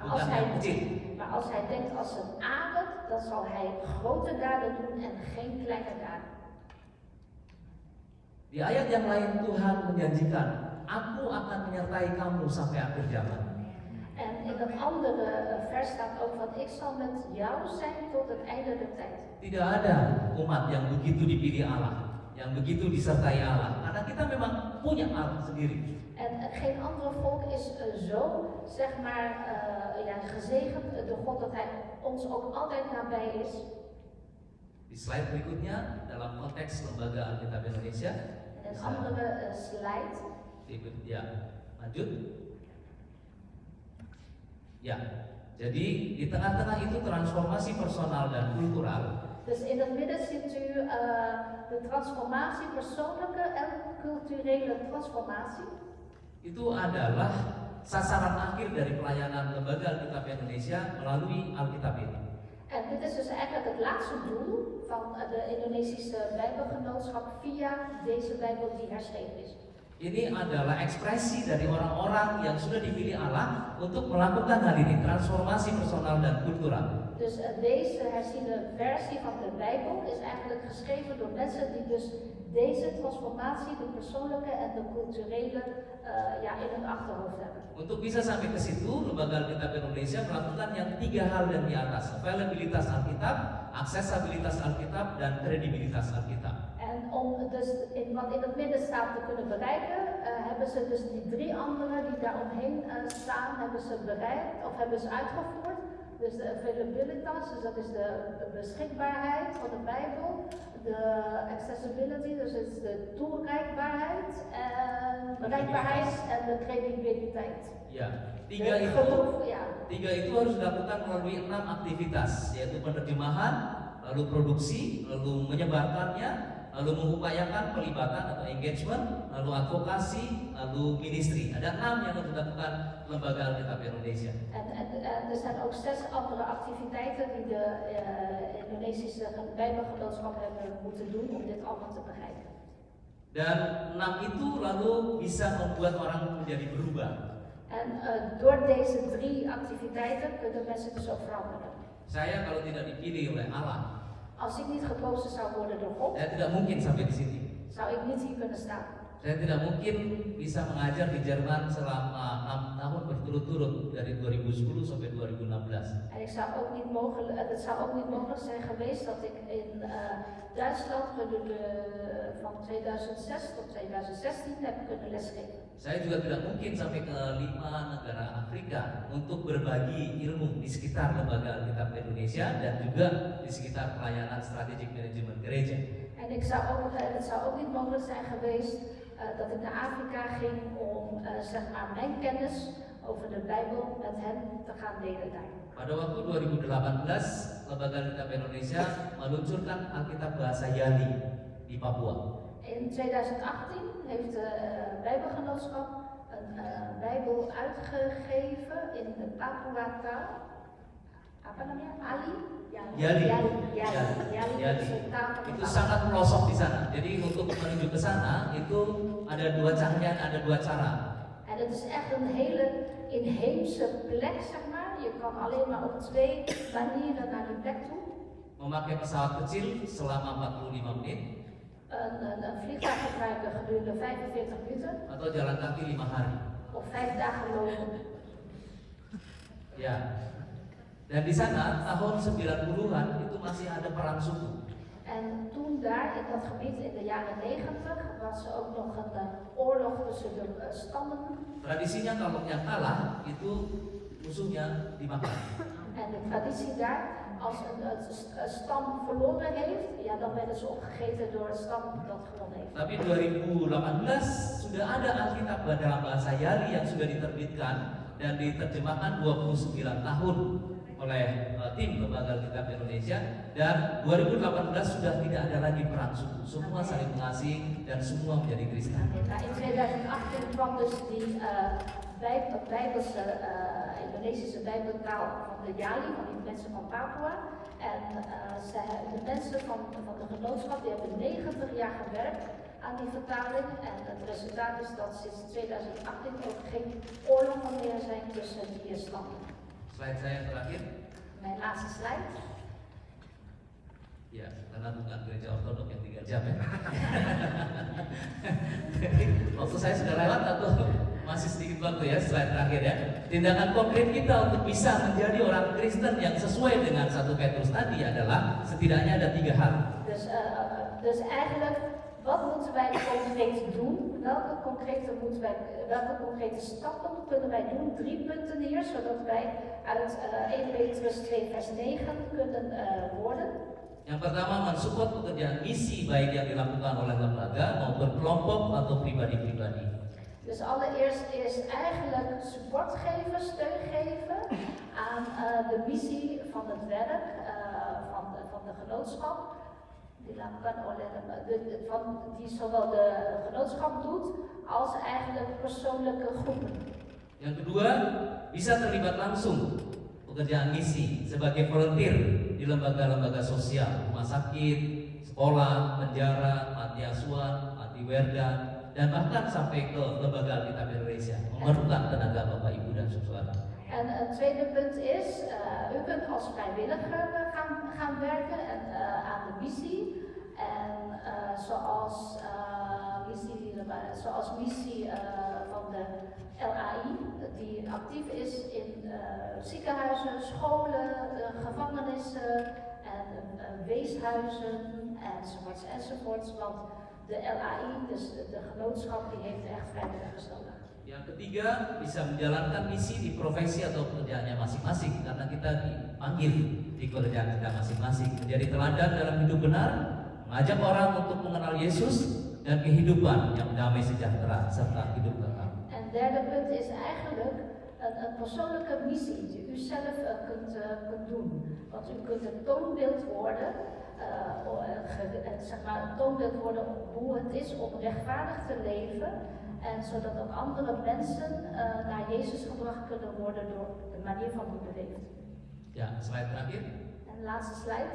Speaker 1: bukan yang kecil.
Speaker 2: maar als hij denkt als een arend, dan zal hij grote daden doen en geen kleine daden.
Speaker 1: Di ayat yang lain Tuhan menjanjikan, Aku akan menyertai kamu sampai akhir zaman.
Speaker 2: En in een andere vers staat ook van, ik zal met jou zijn tot het einde der tijd.
Speaker 1: Tidak ada umat yang begitu dipilih Allah, yang begitu disertai Allah, karena kita memang punya Allah sendiri.
Speaker 2: En geen andere volk is zo, zeg maar, gezegend door God dat hij ons ook altijd nabij is.
Speaker 1: Di slide berikutnya, dalam konteks Lembaga Alkitab Indonesia,
Speaker 2: En een andere slide.
Speaker 1: ya, lanjut. Ya, jadi di tengah-tengah itu transformasi personal dan kultural.
Speaker 2: Dus in het midden ziet u de transformatie, persoonlijke en culturele transformatie.
Speaker 1: Itu adalah sasaran akhir dari pelayanan Lembaga Alkitab Indonesia melalui Alkitab ini.
Speaker 2: En dit is dus eigenlijk het laatste doel van de Indonesische Bijbelgenootschap via deze Bijbel die herschreven is.
Speaker 1: Ini adalah ekspresi dari orang-orang yang sudah dipilih Allah untuk melakukan hal ini, transformasi personal dan kultural.
Speaker 2: Dus deze herziene versie van de Bijbel is eigenlijk geschreven door mensen die dus deze transformatie, de persoonlijke en de culturele, in hun achterhoofd hebben.
Speaker 1: Untuk bisa sampai ke situ, Lembaga Alkitab Indonesia melakukan yang 3 hal dan di atas: availabilitas Alkitab, aksesabilitas Alkitab, dan kredibilitas Alkitab.
Speaker 2: En om dus wat in het midden staat te kunnen bereiken, hebben ze dus die 3 andere die daaromheen staan, hebben ze bereikt of hebben ze uitgevoerd. Dus de availabilitas, dus dat is de beschikbaarheid van de Bijbel, de accessibility, dus het is de toereikbaarheid, bereikbaarheid en de credibiliteit.
Speaker 1: Ya,
Speaker 2: Tiga
Speaker 1: itu harus dilakukan melalui 6 aktivitas, yaitu penerjemahan, lalu produksi, lalu menyebarkannya, lalu mengupayakan pelibatan atau engagement, lalu advokasi, lalu ministry. Ada 6 yang harus dilakukan Lembaga Alkitab Indonesia.
Speaker 2: En er zijn ook 6 andere activiteiten die de Indonesische Bijbelgenootschap hebben moeten doen om dit allemaal te bereiken.
Speaker 1: Dan 6 itu lalu bisa membuat orang menjadi berubah.
Speaker 2: En door deze 3 activiteiten kunnen mensen dus ook veranderen.
Speaker 1: Saya kalau tidak dipilih oleh Allah,
Speaker 2: Als ik niet gekozen zou worden door God,
Speaker 1: saya tidak mungkin sampai di sini.
Speaker 2: zou ik niet hier kunnen staan.
Speaker 1: Saya tidak mungkin bisa mengajar di Jerman selama 6 tahun berturut-turut dari 2010 sampai 2016.
Speaker 2: En het zou ook niet mogelijk zijn geweest dat ik in Duitsland van 2006 tot 2016 heb kunnen lesgeven.
Speaker 1: Saya juga tidak mungkin sampai ke 5 negara Afrika untuk berbagi ilmu di sekitar Lembaga Alkitab Indonesia dan juga di sekitar pelayanan strategic manajemen gereja.
Speaker 2: En het zou ook niet mogelijk zijn geweest dat ik naar Afrika ging om mijn kennis over de Bijbel met hen te gaan delen daar.
Speaker 1: Pada waktu 2018, Lembaga Alkitab Indonesia meluncurkan Alkitab bahasa Yali di Papua.
Speaker 2: In 2018 heeft de Bijbelgenootschap een Bijbel uitgegeven in de Papua-taal. Apa namanya? Yali.
Speaker 1: Yali.
Speaker 2: Yali is een taal van de
Speaker 1: Itu
Speaker 2: Papua.
Speaker 1: sangat pelosok di sana. Jadi untuk menuju ke sana itu ada dua cahaya, ada dua cara.
Speaker 2: En het is echt een hele inheemse plek, zeg maar. Je kan alleen maar op 2 manieren naar die plek toe.
Speaker 1: Memakai pesawat kecil selama 45 menit
Speaker 2: Een vliegtuig gebruiken gedurende 45 minuten
Speaker 1: atau jalan kaki 5 hari.
Speaker 2: of 5 dagen lopen.
Speaker 1: Ya. Dan di sana tahun 90-an itu masih ada perang suku.
Speaker 2: En toen daar in dat gebied in de jaren 90 was er ook nog een oorlog tussen de stammen.
Speaker 1: Tradisinya kalau yang kalah itu musuhnya dimakan.
Speaker 2: En de traditie daar, als een stam verloren heeft, ja, dan werden ze opgegeten door een stam dat gewonnen heeft.
Speaker 1: Tapi 2018 sudah ada Alkitab dalam bahasa Yali yang sudah diterbitkan dan diterjemahkan 29 tahun oleh tim Lembaga Alkitab Indonesia, dan 2018 sudah tidak ada lagi perang suku, semua saling mengasihi dan semua menjadi Kristen.
Speaker 2: Nou, in 2018 kwam dus die Bijbelse, Indonesische Bijbeltaal van de Yali, van die mensen van Papua. En de mensen van de genootschap die hebben 90 jaar gewerkt aan die vertaling. En het resultaat is dat sinds 2018 ook geen oorlogen meer zijn tussen die stammen.
Speaker 1: Slide saya terakhir.
Speaker 2: Mijn laatste slide.
Speaker 1: Ya, karena bukan gereja ortodok yang 3 jam ya. Jadi, waktu saya sudah lewat atau masih sedikit waktu ya, slide terakhir ya. Tindakan konkret kita untuk bisa menjadi orang Kristen yang sesuai dengan 1 Petrus tadi adalah setidaknya ada 3 hal.
Speaker 2: Dus eigenlijk, wat moeten wij concreet doen? Welke concrete stappen kunnen wij doen? 3 punten hier, zodat wij uit 1 Petrus 2 vers 9 kunnen worden.
Speaker 1: Yang pertama, mensupport pekerjaan misi baik yang dilakukan oleh lembaga maupun kelompok atau pribadi-pribadi.
Speaker 2: Dus allereerst is eigenlijk support geven, steun geven aan de missie van het werk van de genootschap. Dilakukan oleh die zowel de genootschap doet als eigenlijk persoonlijke groepen.
Speaker 1: Yang kedua, bisa terlibat langsung pekerjaan misi sebagai volunteer di lembaga-lembaga sosial, rumah sakit, sekolah, penjara, panti asuhan, panti werda, dan bahkan sampai ke lembaga Alkitab Indonesia, memerlukan tenaga Bapak Ibu dan saudara.
Speaker 2: En het tweede punt is, u kunt als vrijwilliger gaan werken aan de missie. En zoals missie van de LAI, die actief is in ziekenhuizen, scholen, gevangenissen en weeshuizen enzovoorts. Want de LAI, dus de genootschap, die heeft echt vrijwilligers nodig.
Speaker 1: Yang ketiga, bisa menjalankan misi di profesi atau pekerjaannya masing-masing, karena kita dipanggil di pekerjaan kita masing-masing menjadi teladan dalam hidup benar, mengajak orang untuk mengenal Yesus dan kehidupan yang damai sejahtera serta hidup kekal.
Speaker 2: En derde punt is eigenlijk een persoonlijke missie die u zelf kunt doen. Want u kunt een toonbeeld worden, een toonbeeld worden op hoe het is om rechtvaardig te leven. En zodat ook andere mensen naar Jezus gebracht kunnen worden door de manier van hoe u leeft.
Speaker 1: Ya, slide terakhir.
Speaker 2: En de laatste slide.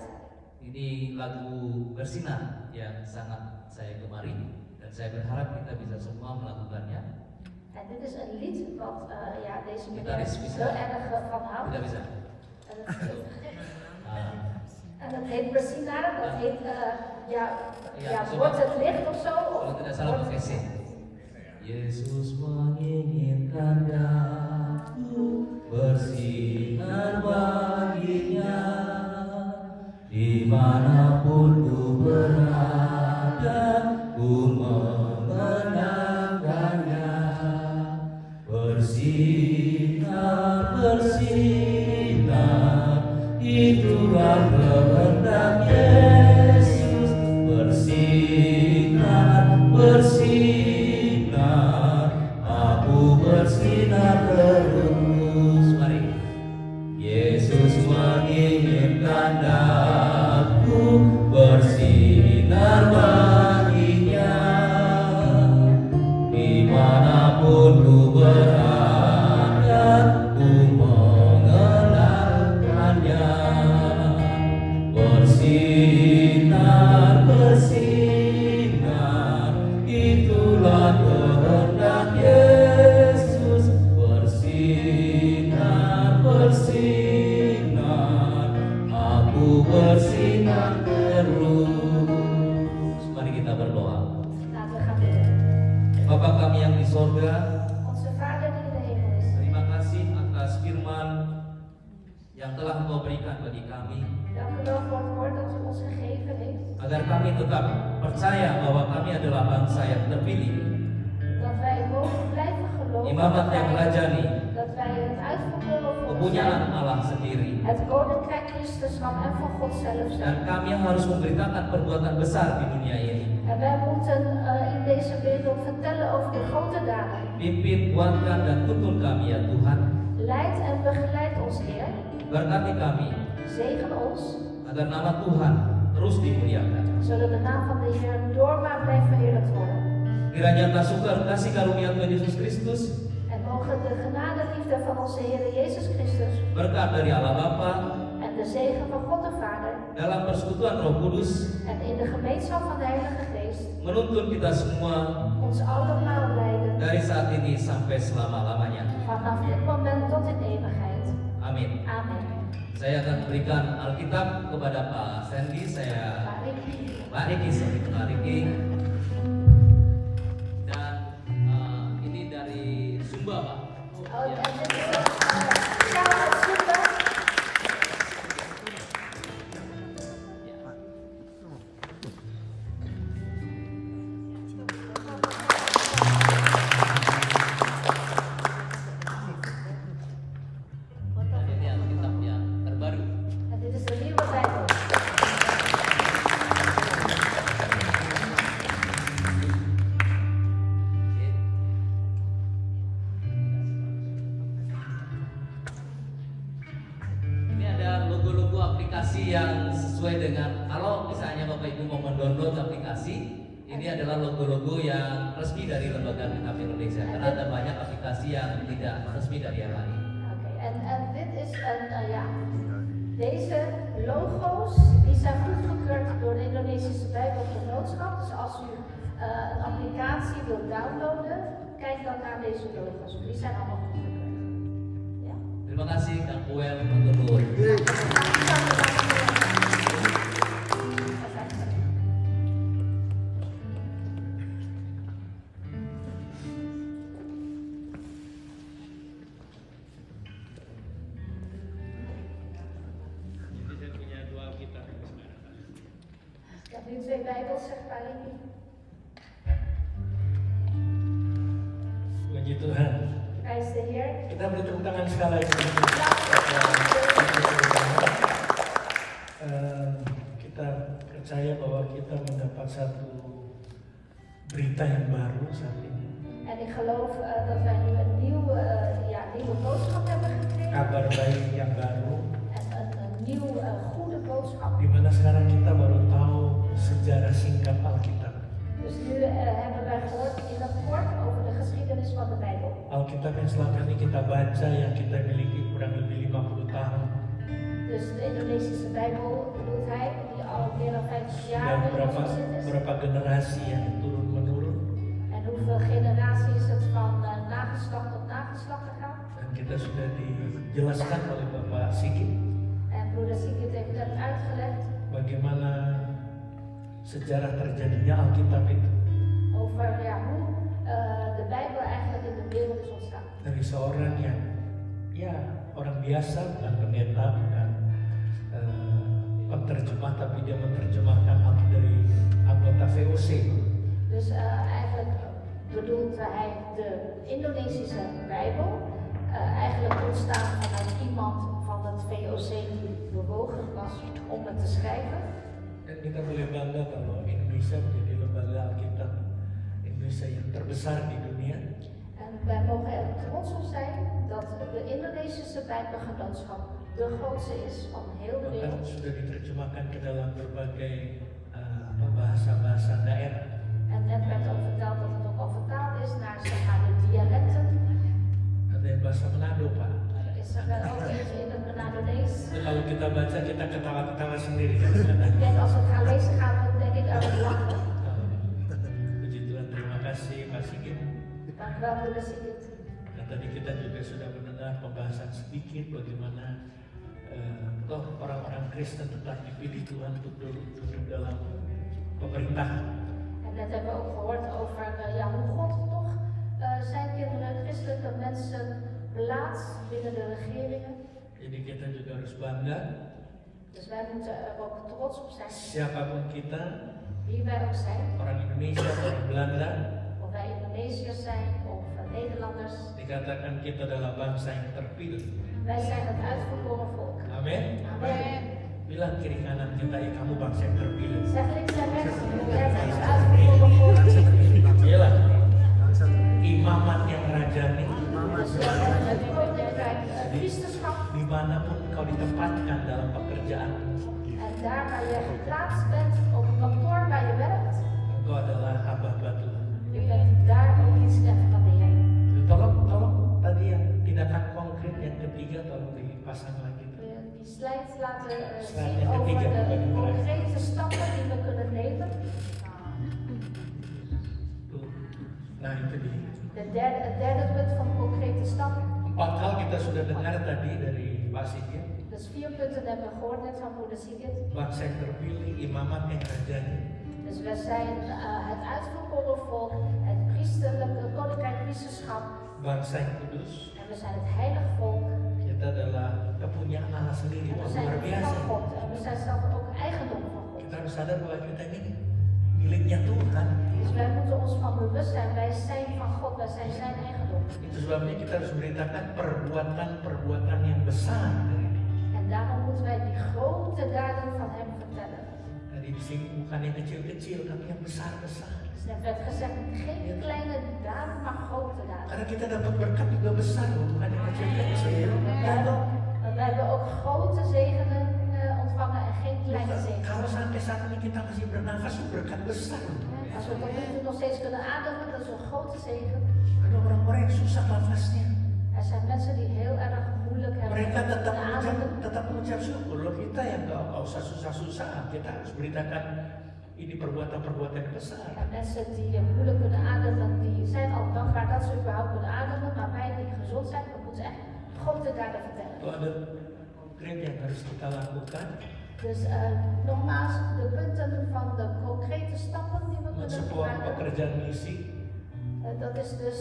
Speaker 1: Ini lagu Bersinar yang sangat saya gemari dan saya berharap kita bisa semua melakukannya.
Speaker 2: En dit is een lied wat deze meneer
Speaker 1: Gitaris bisa.
Speaker 2: heel erg van houdt.
Speaker 1: Tidak bisa.
Speaker 2: En het heet Bersinar, dat heet
Speaker 1: coba.
Speaker 2: wordt het licht of zo?
Speaker 1: Kalau tidak salah pakai C. Yesus menginginkan daku bersinar baginya, dimanapun ku berada, ku memenangkannya. Bersinar, bersinar, itulah kehendak Yesus. Bersinar, bersinar, aku bersinar terus. Mari. Yesus menginginkan daku bersinar baginya, sorga,
Speaker 2: onze Vader die in de hemel is.
Speaker 1: terima kasih atas firman yang telah Engkau berikan bagi kami,
Speaker 2: Dank u wel voor het woord dat u ons gegeven heeft.
Speaker 1: agar kami tetap percaya bahwa kami adalah bangsa yang terpilih,
Speaker 2: Dat wij mogen blijven geloven
Speaker 1: imamat yang rajani,
Speaker 2: dat wij het uitverkoren volk
Speaker 1: kepunyaan
Speaker 2: zijn.
Speaker 1: Allah sendiri.
Speaker 2: Het koninkrijk Christusnam en van God zelf
Speaker 1: Dan
Speaker 2: zijn.
Speaker 1: kami harus memberitakan perbuatan besar di dunia ini.
Speaker 2: En wij moeten in deze wereld vertellen over de grote daden.
Speaker 1: Pimpin, kuatkan, dan tuntun kami ya Tuhan.
Speaker 2: Leid en begeleid ons, Heer.
Speaker 1: Berkati kami,
Speaker 2: Zegen ons,
Speaker 1: agar nama Tuhan terus dimuliakan.
Speaker 2: zodat de naam van de Heer door maar blijft verheerlijkt worden.
Speaker 1: Kiranya kasih karunia Tuhan Yesus Kristus,
Speaker 2: En mogen de genade en liefde van onze Heer Jezus Christus
Speaker 1: berkat dari Allah Bapa,
Speaker 2: en de zegen van God de Vader
Speaker 1: dalam persekutuan Roh Kudus,
Speaker 2: en in de gemeenschap van de Heilige Geest
Speaker 1: menuntun kita semua
Speaker 2: ons allemaal leiden
Speaker 1: dari saat ini sampai selama-lamanya.
Speaker 2: vanaf dit moment tot in eeuwigheid.
Speaker 1: Amin.
Speaker 2: Amen.
Speaker 1: Saya akan berikan Alkitab kepada Pak Sandy.
Speaker 2: Pak Riki.
Speaker 1: Pak Riki. Dan ini dari Sumba, Pak.
Speaker 2: Oh,
Speaker 1: Ya.
Speaker 2: en dit is een taal uit Sumba.
Speaker 1: Dan ini Alkitab yang terbaru.
Speaker 2: En dit is de nieuwe Bijbel.
Speaker 1: Oke. Ini ada logo-logo aplikasi yang sesuai dengan, kalau misalnya Bapak Ibu mau mendownload aplikasi, ini adalah logo-logo yang resmi dari Lembaga Alkitab Indonesia. Karena ada banyak aplikasi yang tidak resmi dari yang lain.
Speaker 2: Oké, en dit is deze logo's die zijn goedgekeurd door de Indonesische Bijbelgenootschap. Dus als u een applicatie wilt downloaden, kijk dan naar deze logo's. Die zijn allemaal goedgekeurd. Ja.
Speaker 1: Terima kasih Kang Kuel Matur.
Speaker 2: Ik heb nu 2 Bijbels, zegt Parini.
Speaker 3: Puji Tuhan.
Speaker 2: Prijs de Heer.
Speaker 3: Kita beri tepuk tangan sekali lagi. Kita percaya bahwa kita mendapat satu berita yang baru saat ini.
Speaker 2: En ik geloof dat wij nu een nieuwe boodschap hebben gekregen.
Speaker 3: Kabar baik yang baru.
Speaker 2: En een nieuwe goede boodschap.
Speaker 3: Di mana sekarang kita baru tahu sejarah singkat Alkitab.
Speaker 2: Dus nu hebben wij gehoord in het kort over de geschiedenis van de Bijbel.
Speaker 3: Alkitab yang selama ini kita baca, yang kita miliki kurang lebih 50 tahun.
Speaker 2: Dus de Indonesische Bijbel bedoelt hij, die al meer dan 50 jaar
Speaker 3: Dan
Speaker 2: in ons bezit is.
Speaker 3: berapa generasi yang turun menurun.
Speaker 2: En hoeveel generaties het van nageslacht tot nageslacht gegaan.
Speaker 3: Dan kita sudah dijelaskan oleh Bapak Sigit
Speaker 2: En broeder Sigit heeft net uitgelegd
Speaker 3: bagaimana sejarah terjadinya Alkitab itu.
Speaker 2: over hoe de Bijbel eigenlijk in de wereld is ontstaan.
Speaker 3: Dari seorang yang orang biasa, bukan pendeta, bukan penterjemah, tapi dia menerjemahkan Alkitab dari anggota VOC.
Speaker 2: Dus eigenlijk bedoelt hij de Indonesische Bijbel eigenlijk ontstaan vanuit iemand van het VOC die bewogen was om het te schrijven.
Speaker 3: Dan kita boleh bangga kalau Indonesia menjadi lembaga Alkitab Indonesia yang terbesar di dunia.
Speaker 2: En wij mogen er trots op zijn dat de Indonesische Bijbelgenootschap de grootste is van heel de
Speaker 3: Bahkan
Speaker 2: wereld.
Speaker 3: sudah diterjemahkan ke dalam berbagai bahasa-bahasa daerah.
Speaker 2: En net werd ook verteld dat het ook al vertaald is naar zeg maar, de dialecten.
Speaker 3: Ada yang bahasa Manado, Pak.
Speaker 2: Is er wel ook eentje in het Manadonees.
Speaker 3: Itu kalau kita baca kita ketawa-ketawa sendiri.
Speaker 2: Ik denk als we het gaan lezen gaan we denk ik erg lachen.
Speaker 3: Puji Tuhan, terima kasih Pak Sigit.
Speaker 2: Dank u wel, broeder Sigit.
Speaker 3: Dan tadi kita juga sudah mendengar pembahasan sedikit bagaimana orang-orang Kristen tetap dipilih Tuhan untuk duduk dalam pemerintahan.
Speaker 2: En net hebben we ook gehoord over hoe God toch plaats binnen de regeringen.
Speaker 3: Jadi kita juga harus bangga.
Speaker 2: Dus wij moeten er ook trots op zijn.
Speaker 3: Siapapun kita,
Speaker 2: Wie wij ook zijn.
Speaker 3: orang Indonesia, orang Belanda,
Speaker 2: Of wij Indonesiërs zijn of Nederlanders.
Speaker 3: dikatakan kita adalah bangsa yang terpilih.
Speaker 2: Wij zijn het uitverkoren volk.
Speaker 3: Amin.
Speaker 2: Amen.
Speaker 3: Bilang kiri kanan kita, ya kamu bangsa yang terpilih.
Speaker 2: Zeg links en rechts. Jij bent het uitverkoren volk.
Speaker 3: Iyalah. Imamat yang rajani.
Speaker 2: Dus het koninkrijk, priesterschap.
Speaker 3: Dimanapun kau ditempatkan dalam pekerjaan,
Speaker 2: En daar waar je geplaatst bent, op het kantoor waar je werkt,
Speaker 3: engkau adalah hamba-hamba Tuhan.
Speaker 2: je bent daar ook dienstnemer van de Heer.
Speaker 3: Tolong tadi yang tindakan konkret yang ketiga tolong dipasang lagi.
Speaker 2: Die slijt laten
Speaker 3: Slide
Speaker 2: zien
Speaker 3: yang
Speaker 2: over
Speaker 3: ketiga,
Speaker 2: de
Speaker 3: bagi mereka.
Speaker 2: concrete stappen die we kunnen nemen.
Speaker 3: Tuh. Nah itu dia.
Speaker 2: Het derde punt van concrete stappen.
Speaker 3: 4 hal kita sudah dengar tadi dari Pak Sigit.
Speaker 2: Dus 4 punten hebben we gehoord net van moeder Sigrid.
Speaker 3: Bangsa yang terpilih, imamat yang rajani.
Speaker 2: Dus we zijn het uitverkoren volk, het priesterlijke koninkrijk priesterschap.
Speaker 3: Bangsa yang kudus.
Speaker 2: En we zijn het heilige volk.
Speaker 3: Kita adalah kepunyaan Allah sendiri.
Speaker 2: En we
Speaker 3: Wah,
Speaker 2: zijn
Speaker 3: luar biasa.
Speaker 2: van God. En we zijn zelf ook eigendom van God.
Speaker 3: Kita harus sadar bahwa kita ini miliknya Tuhan.
Speaker 2: Dus wij moeten ons van bewust zijn, wij zijn van God, wij zijn zijn eigendom.
Speaker 3: Itu sebabnya kita harus beritakan perbuatan-perbuatan yang besar dari Dia.
Speaker 2: En daarom moeten wij die grote daden van hem vertellen.
Speaker 3: Tadi di sini bukan yang kecil-kecil, tapi yang besar-besar.
Speaker 2: Dus net werd gezegd, geen kleine daden, maar grote daden.
Speaker 3: Karena kita dapat berkat juga besar, loh, bukan yang kecil-kecil.
Speaker 2: We hebben ook grote zegenen ontvangen en geen kleine
Speaker 3: Kalau
Speaker 2: zegenen.
Speaker 3: sampai saat ini kita masih bernafas, itu berkat besar. Loh.
Speaker 2: Als we tot nu toe nog steeds kunnen ademen, dat is een grote zegen.
Speaker 3: Ada orang-orang yang susah nafasnya.
Speaker 2: Er zijn mensen die heel erg moeilijk hebben
Speaker 3: Mereka
Speaker 2: te ademen.
Speaker 3: tetap mengucap syukur. Loh, kita yang nggak usah susah-susah, kita harus beritakan ini perbuatan-perbuatan yang besar.
Speaker 2: Ja, mensen die moeilijk kunnen ademen, die zijn al dankbaar dat ze überhaupt kunnen ademen. Maar wij die gezond zijn, we moeten echt grote daden vertellen.
Speaker 3: Itu ada konkret yang harus kita lakukan.
Speaker 2: Dus nogmaals, de punten van de concrete stappen die we kunnen
Speaker 3: Mensupport
Speaker 2: maken.
Speaker 3: pekerjaan misi.
Speaker 2: Dat is dus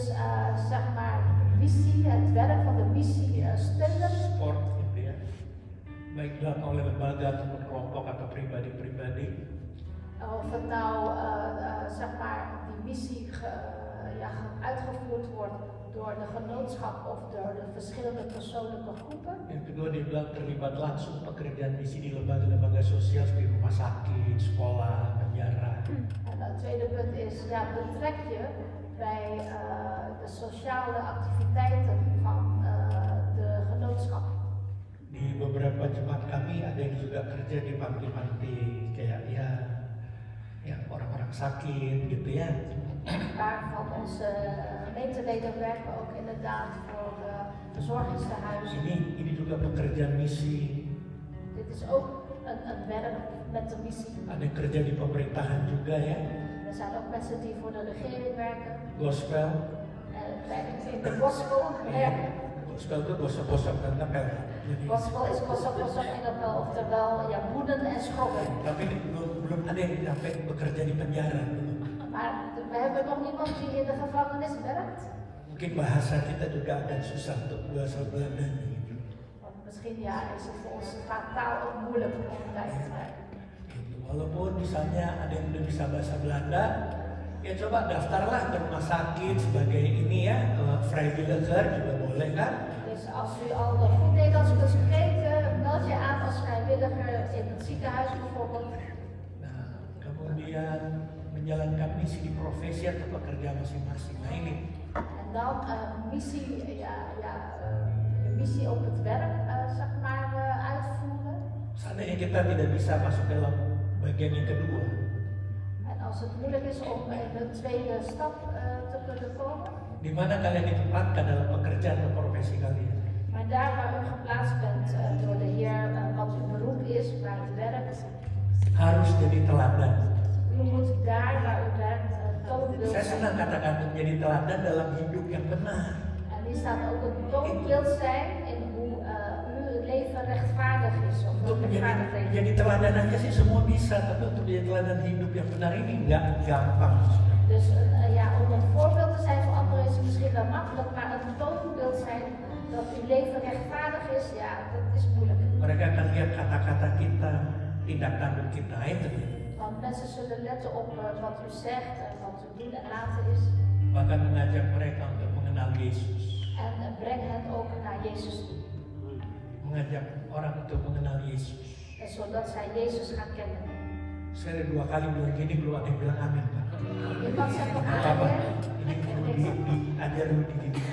Speaker 2: zeg maar missie, het werk van de missie steunen.
Speaker 3: Support gitu ya. Baik dilakukan oleh lembaga ataupun kelompok atau pribadi-pribadi.
Speaker 2: Of het nou zeg maar die missie uitgevoerd wordt door de genootschap of door de verschillende persoonlijke groepen.
Speaker 3: Yang kedua dia bilang terlibat langsung pekerjaan misi di lembaga-lembaga sosial seperti rumah sakit, sekolah, penjara.
Speaker 2: En het tweede punt is, ja, betrek je bij de sociale activiteiten van de genootschap.
Speaker 3: Di beberapa jemaat kami ada yang juga kerja di panti-panti kayak ya orang-orang sakit gitu ya.
Speaker 2: Een paar van onze gemeenteleden werken ook inderdaad voor verzorgingstehuizen.
Speaker 3: Ini juga pekerjaan misi.
Speaker 2: Dit is ook een werk met de missie.
Speaker 3: Ada yang kerja di pemerintahan juga ya.
Speaker 2: Er zijn ook mensen die voor de regering werken.
Speaker 3: Gospel.
Speaker 2: In de gospel.
Speaker 3: Ya. Gospel itu gosok-gosok dan ngepel.
Speaker 2: Gospel is gosok-gosok en ngepel, oftewel ja, boenen en schrobben.
Speaker 3: Tapi belum ada yang sampai bekerja di penjara.
Speaker 2: Maar we hebben nog niemand die in de gevangenis werkt.
Speaker 3: Mungkin bahasa kita juga agak susah untuk bahasa Belandanya gitu.
Speaker 2: Want misschien ja, is het voor ons qua taal ook moeilijk om bij te werken.
Speaker 3: Gitu. Walaupun misalnya ada yang udah bisa bahasa Belanda, ya coba daftarlah ke rumah sakit sebagai ini ya, vrijwilliger juga boleh kan?
Speaker 2: Dus als u al goed Nederlands kunt spreken, meld je aan als vrijwilliger in het ziekenhuis bijvoorbeeld.
Speaker 3: Nah, kemudian menjalankan misi di profesi atau pekerjaan masing-masing. Nah ini.
Speaker 2: En dan missie, je missie op het werk zeg maar uitvoeren.
Speaker 3: Seandainya kita tidak bisa masuk dalam bagian yang kedua,
Speaker 2: En als het moeilijk is om in de tweede stap te kunnen komen,
Speaker 3: di mana kalian ditempatkan dalam pekerjaan atau profesi kalian?
Speaker 2: maar daar waar u geplaatst bent door de Heer, wat uw beroep is, waar u werkt,
Speaker 3: Harus jadi teladan.
Speaker 2: u moet daar waar u werkt toonbeeld
Speaker 3: Saya
Speaker 2: zijn.
Speaker 3: senang katakan menjadi teladan dalam hidup yang benar.
Speaker 2: En die staat ook een toonbeeld zijn in hoe uw leven rechtvaardig is. Of
Speaker 3: Untuk
Speaker 2: rechtvaardig leven.
Speaker 3: menjadi teladan aja sih semua bisa, tapi untuk menjadi teladan hidup yang benar ini nggak gampang.
Speaker 2: Dus om een voorbeeld te zijn voor anderen is het misschien wel makkelijk, maar een toonbeeld zijn dat uw leven rechtvaardig is, ja, dat is moeilijk.
Speaker 3: Mereka akan lihat kata-kata kita, tindak tanduk kita itu.
Speaker 2: Want mensen zullen letten op wat u zegt en wat u doen en laten is.
Speaker 3: Bahkan mengajak mereka untuk mengenal Yesus.
Speaker 2: En breng hen ook naar Jezus toe.
Speaker 3: Mengajak orang untuk mengenal Yesus.
Speaker 2: En zodat zij Jezus gaan kennen.
Speaker 3: Saya 2 kali bilang gini, belum ada yang bilang amin, Pak.
Speaker 2: Iemand zegt nog
Speaker 3: Apa?
Speaker 2: amen.
Speaker 3: Ini perlu diajar dulu dididik.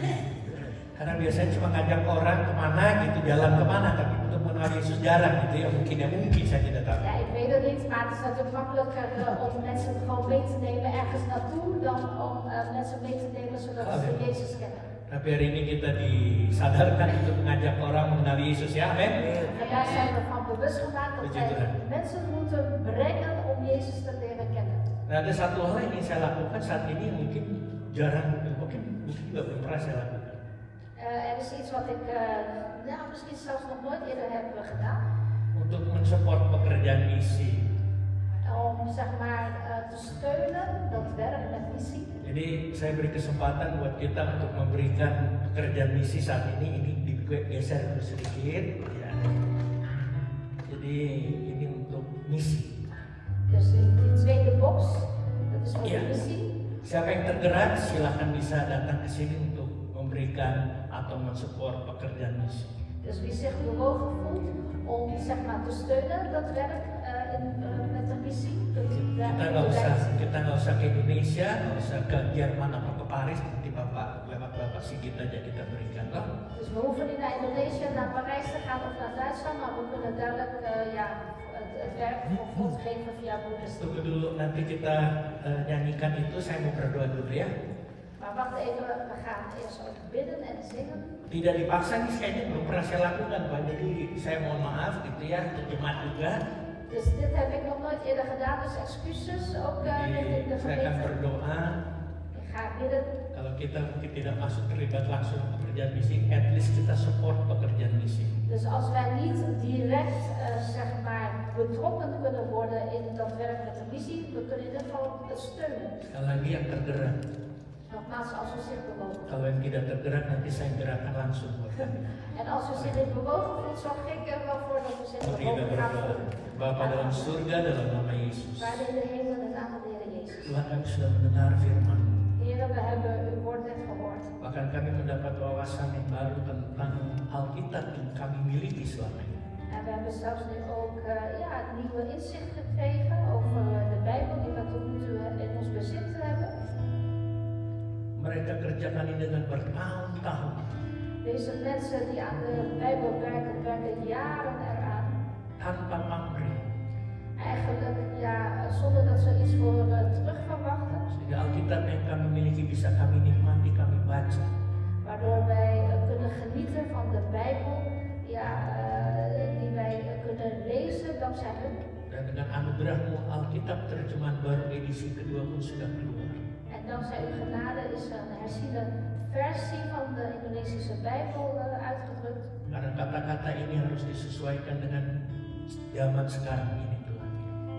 Speaker 3: Karena biasanya cuma ngajak orang kemana gitu, jalan kemana, tapi untuk mengenal Yesus jarang gitu ya. Mungkin saya tidak tahu.
Speaker 2: Ja, ik weet het niet, maar het is natuurlijk makkelijker om mensen gewoon mee te nemen ergens naartoe dan om mensen mee te nemen zodat ze Jezus kennen.
Speaker 3: Tapi hari ini kita disadarkan untuk mengajak orang mengenal Yesus ya, amin.
Speaker 2: En daar zijn we van bewust gemaakt dat wij mensen moeten brengen om Jezus te leren kennen.
Speaker 3: Nah, ada satu hal yang ingin saya lakukan saat ini mungkin jarang, mungkin juga belum pernah saya lakukan.
Speaker 2: Er is iets wat ik misschien zelfs nog nooit eerder heb gedaan.
Speaker 3: Untuk mensupport pekerjaan misi.
Speaker 2: Om zeg maar te steunen dat werk met missie.
Speaker 3: Jadi saya beri kesempatan buat kita untuk memberikan pekerjaan misi saat ini digeser dulu sedikit. Ya. Jadi ini untuk misi.
Speaker 2: Dus die tweede box, dat is voor
Speaker 3: Ja.
Speaker 2: de missie.
Speaker 3: Siapa yang tergerak silahkan bisa datang ke sini untuk memberikan atau mensupport pekerjaan misi.
Speaker 2: Dus wie zich bewogen voelt om zeg maar te steunen dat werk met de missie.
Speaker 3: Kita nggak usah ke Indonesia, nggak usah ke Jerman atau ke Paris, nanti lewat bapak Sigit aja kita berikan lah.
Speaker 2: Dus we hoeven niet naar Indonesië, naar Parijs te gaan of naar Duitsland, maar we kunnen duidelijk het werk voor God geven via broeders.
Speaker 3: Tunggu dulu, nanti kita nyanyikan itu, saya mau berdoa dulu ya.
Speaker 2: Maar wacht even, we gaan eerst ook bidden en zingen.
Speaker 3: Tidak dipaksa nih, kayaknya belum pernah saya lakukan Pak, jadi saya mohon maaf gitu ya, untuk jemaat juga.
Speaker 2: Dus dit heb ik nog nooit eerder gedaan, dus excuses ook richting de
Speaker 3: Saya akan
Speaker 2: gemeente.
Speaker 3: berdoa,
Speaker 2: Ik ga bidden.
Speaker 3: kalau kita mungkin tidak masuk terlibat langsung pekerjaan misi, at least kita support pekerjaan misi.
Speaker 2: Dus als wij niet direct zeg maar betrokken kunnen worden in dat werk met de missie, we kunnen in ieder geval het steunen.
Speaker 3: Sekali lagi yang tergerak.
Speaker 2: Nogmaals, als u zich bewogen.
Speaker 3: Kalau yang tidak tergerak nanti saya gerakkan langsung buat kami.
Speaker 2: En als u zich niet bewogen voelt, zorg ik er wel voor dat u zich
Speaker 3: Mari kita
Speaker 2: bewogen gaat
Speaker 3: berdoa.
Speaker 2: voelen.
Speaker 3: Bapa dalam surga dalam nama Yesus.
Speaker 2: Vader in de hemel, in de naam van de Heer Jezus.
Speaker 3: Tuhan, kami sudah mendengar firman.
Speaker 2: Heer, we hebben uw woord net gehoord.
Speaker 3: Bahkan kami mendapat wawasan yang baru tentang Alkitab yang kami miliki selama ini.
Speaker 2: En we hebben zelfs nu ook het nieuwe inzicht gekregen over de Bijbel die we tot nu toe in ons bezit hebben.
Speaker 3: Mereka kerjakan ini dengan bertahun-tahun.
Speaker 2: Deze mensen die aan de Bijbel werken, werken jaren eraan.
Speaker 3: Tanpa pamrih.
Speaker 2: Eigenlijk zonder dat ze iets voor terug verwachten.
Speaker 3: Sehingga Alkitab yang kami miliki bisa kami nikmati, kami baca.
Speaker 2: Waardoor wij kunnen genieten van de Bijbel die wij kunnen lezen dankzij hun.
Speaker 3: Dan dengan anugerahmu Alkitab terjemahan baru edisi kedua pun sudah keluar.
Speaker 2: En dankzij uw genade is er een herziene versie van de Indonesische Bijbel uitgedrukt.
Speaker 3: Karena kata-kata ini harus disesuaikan dengan zaman sekarang ini Tuhan.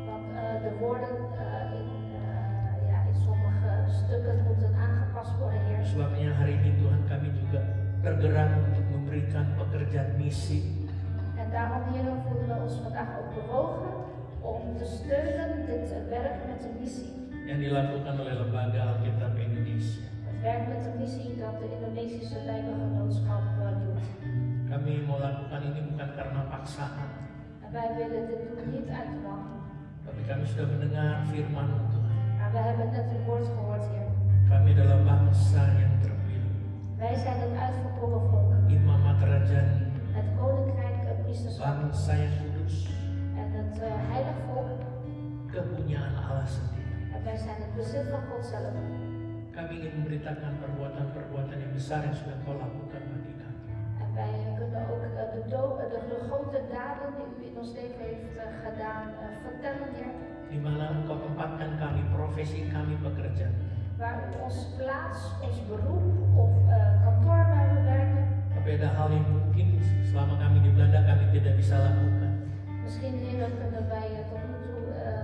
Speaker 2: Want de woorden in sommige stukken moeten aangepast worden, Heer.
Speaker 3: Sebabnya hari ini Tuhan kami juga tergerak untuk memberikan pekerjaan misi.
Speaker 2: En daarom, Heer, voelen we ons vandaag ook bewogen om te steunen dit werk met de missie.
Speaker 3: Yang dilakukan oleh Lembaga Alkitab Indonesia.
Speaker 2: Het werk met de missie dat de Indonesische Bijbelgenootschap doet.
Speaker 3: Kami mau lakukan ini bukan karena paksaan,
Speaker 2: En wij willen dit doen niet uit dwang.
Speaker 3: tapi kami sudah mendengar firman Tuhan.
Speaker 2: Maar we hebben net uw woord gehoord, Heer.
Speaker 3: Kami adalah bangsa yang terpilih,
Speaker 2: Wij zijn het uitverkoren volk.
Speaker 3: imamat rajani,
Speaker 2: Het koninkrijk, het priesterschap
Speaker 3: bangsa yang kudus,
Speaker 2: en het heilig volk.
Speaker 3: kepunyaan Allah sendiri.
Speaker 2: En wij zijn het bezit van God zelf.
Speaker 3: Kami ingin memberitakan perbuatan-perbuatan yang besar yang sudah Kau lakukan bagi kami.
Speaker 2: En wij kunnen ook de grote daden die u in ons leven heeft gedaan vertellen, Heer.
Speaker 3: Di mana Engkau tempatkan kami, profesi kami, pekerjaan.
Speaker 2: Waar u ons plaats, ons beroep of kantoor waar we werken.
Speaker 3: Tapi ada hal yang mungkin selama kami di Belanda kami tidak bisa lakukan.
Speaker 2: Misschien, Heer, kunnen wij tot nu toe,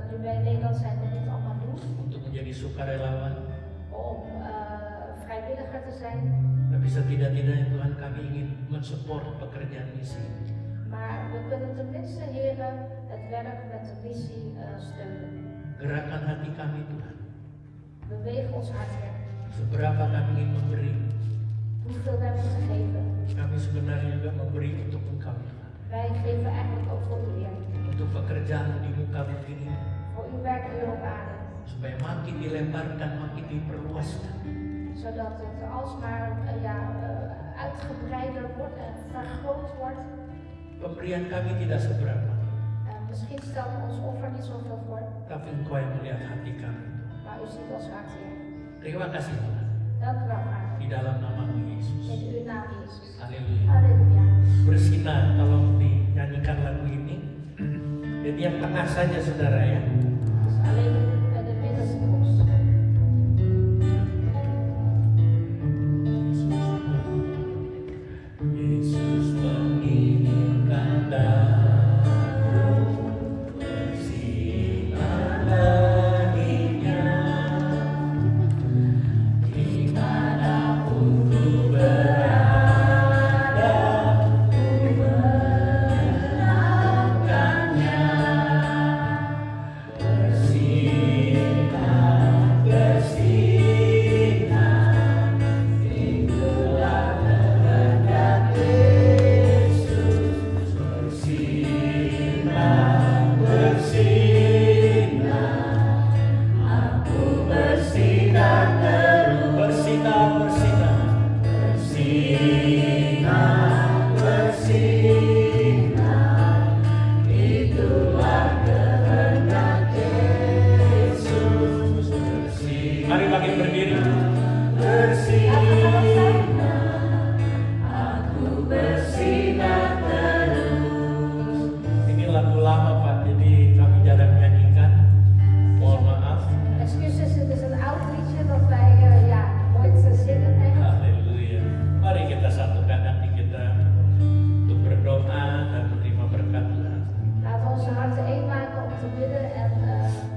Speaker 2: nu wij in Nederland zijn, nog niet allemaal doen.
Speaker 3: Untuk menjadi sukarelawan.
Speaker 2: Om vrijwilliger te zijn.
Speaker 3: Tapi Tapi setidak-tidaknya Tuhan kami ingin mensupport pekerjaan misi.
Speaker 2: Maar we kunnen tenminste, heren, het werk met de missie steunen.
Speaker 3: Gerakan hati kami Tuhan.
Speaker 2: Beweeg ons hart, Heer.
Speaker 3: Seberapa kami ingin memberi,
Speaker 2: Hoeveel we hebben te geven.
Speaker 3: kami sebenarnya juga memberi untuk Engkau Tuhan.
Speaker 2: Wij geven eigenlijk ook voor u, Heer.
Speaker 3: Untuk pekerjaan di muka bumi ini.
Speaker 2: Voor uw werk hier op aarde.
Speaker 3: Supaya makin dilebarkan, makin diperluaskan.
Speaker 2: Zodat het alsmaar uitgebreider wordt en vergroot wordt.
Speaker 3: Pemberian kami tidak seberapa,
Speaker 2: Misschien stelt ons offer niet zoveel voor,
Speaker 3: tapi Engkau yang melihat hati kami.
Speaker 2: maar u ziet ons hart, Heer.
Speaker 3: Terima kasih Tuhan.
Speaker 2: Dank u wel, Vader.
Speaker 3: Di dalam nama-Mu Yesus.
Speaker 2: In uw naam, Jezus.
Speaker 3: Haleluya.
Speaker 2: Halleluja.
Speaker 3: Bersinar kalau dinyanyikan lagu ini. Jadi yang tengah saja saudara ya.
Speaker 2: Dus alleen bij de middenste komst.
Speaker 3: Yesus menginginkan dalam bersinar baginya. Dimanapun ku berada, ku mengenalkannya. Bersinar, bersinar, itulah kehendak Yesus. Bersinar, bersinar, aku bersinar terus. Bersinar, bersinar, bersinar, bersinar, itulah kehendak Yesus. Bersinar. Mari makin berdiri. Bersinar, aku bersinar terus. Ini lagu lama Pak, jadi kami jarang nyanyikan. Mohon maaf.
Speaker 2: Excuses, het is een oud liedje dat wij nooit zingen eigenlijk.
Speaker 3: Haleluya. Mari kita satukan hati kita untuk berdoa dan menerima berkat Tuhan.
Speaker 2: Laten we onze harten één maken om te bidden en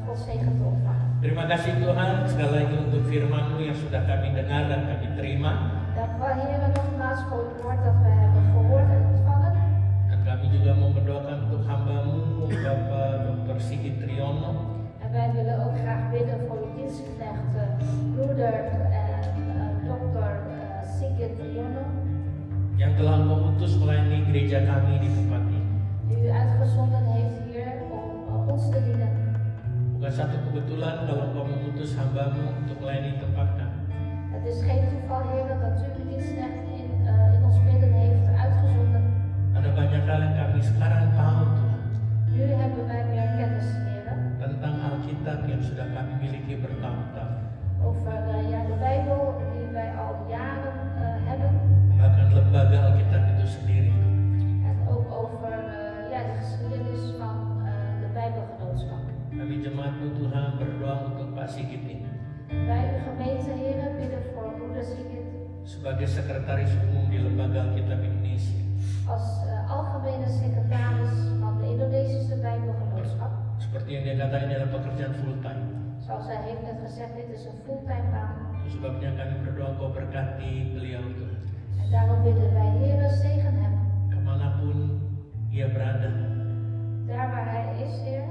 Speaker 2: Gods zegen te ontvangen.
Speaker 3: Terima kasih Tuhan sekali lagi untuk firman-Mu yang sudah kami dengar dan kami terima.
Speaker 2: Dank u wel, Heer, nogmaals voor uw woord dat we hebben gehoord en ontvangen.
Speaker 3: Dan kami juga mau mendoakan untuk hamba-Mu Bapak Dr. Sigit Triyono
Speaker 2: En wij willen ook graag bidden voor uw dienstknecht, broeder en dokter Sigit Triyono,
Speaker 3: yang telah Engkau utus melayani gereja kami di tempat ini.
Speaker 2: die u uitgezonden heeft hier om ons te dienen.
Speaker 3: Bukan satu kebetulan kalau Engkau mengutus hamba-Mu untuk melayani tempat kami.
Speaker 2: Het is geen toeval, Heer, dat u uw dienstknecht in ons midden heeft uitgezonden.
Speaker 3: Ada banyak hal yang kami sekarang tahu Tuhan
Speaker 2: Nu hebben wij meer kennis, Heer,
Speaker 3: tentang Alkitab yang sudah kami miliki bertahun-tahun.
Speaker 2: over de Bijbel die wij al jaren hebben.
Speaker 3: Bahkan lembaga Alkitab itu sendiri.
Speaker 2: En ook over de geschiedenis van de Bijbelgenootschap.
Speaker 3: Kami jemaat-Mu Tuhan berdoa untuk Pak Sigit ini
Speaker 2: Wij uw gemeente, Heer, bidden voor broeder Sigit
Speaker 3: sebagai sekretaris umum di lembaga Alkitab Indonesia.
Speaker 2: als algemene secretaris van de Indonesische Bijbelgenootschap.
Speaker 3: Seperti yang dia katakan, ini adalah pekerjaan full time.
Speaker 2: Zoals hij heeft net gezegd, dit is een fulltime baan.
Speaker 3: Sebabnya kami berdoa Engkau berkati beliau Tuhan.
Speaker 2: En daarom bidden wij, Heer, zegen hem.
Speaker 3: Kemanapun ia berada,
Speaker 2: Daar waar hij is, Heer,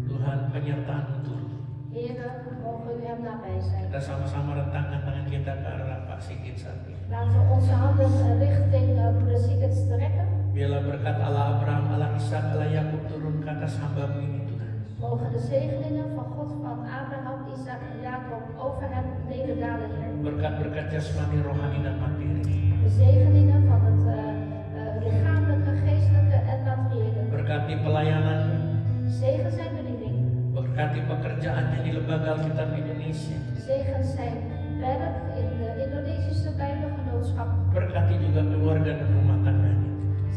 Speaker 3: Tuhan penyertaan-Mu turun.
Speaker 2: Heer, mogen u hem nabij zijn.
Speaker 3: Kita sama-sama rentangkan tangan kita ke arah Pak Sigit saat ini.
Speaker 2: Laten we onze handen richting broeder Sigit strekken.
Speaker 3: Biarlah berkat Allah Abraham, Allah Ishak, Allah Yakub turun ke atas hamba-Mu ini Tuhan.
Speaker 2: Mogen de zegeningen van God van Abraham, Isaac en Jacob over hem nederdalen, Heer.
Speaker 3: Berkat-berkat jasmani, rohani, dan materi.
Speaker 2: De zegeningen van het lichamelijke, geestelijke en materiële.
Speaker 3: Berkati pelayanan,
Speaker 2: Zegen zijn bediening.
Speaker 3: berkati pekerjaannya di lembaga Alkitab Indonesia.
Speaker 2: Zegen zijn werk in de Indonesische Bijbelgenootschap.
Speaker 3: Berkati juga keluarga dan rumah tangganya.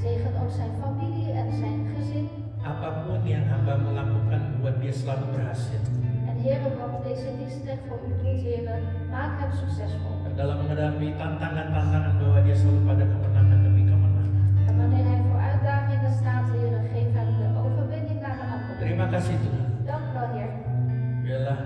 Speaker 2: Zegen ook zijn familie en zijn gezin.
Speaker 3: Apapun yang hamba-Mu lakukan, buat dia selalu berhasil.
Speaker 2: En Heer, wat deze dienstknecht voor u doet, Heer, maak hem succesvol.
Speaker 3: Dan dalam menghadapi tantangan-tantangan, bahwa dia selalu pada kemenangan demi kemenangan.
Speaker 2: En wanneer hij voor uitdagingen staat, Heer, geef hem de overwinning naar de anderen.
Speaker 3: Terima kasih Tuhan.
Speaker 2: Dank u wel, Heer.
Speaker 3: Biarlah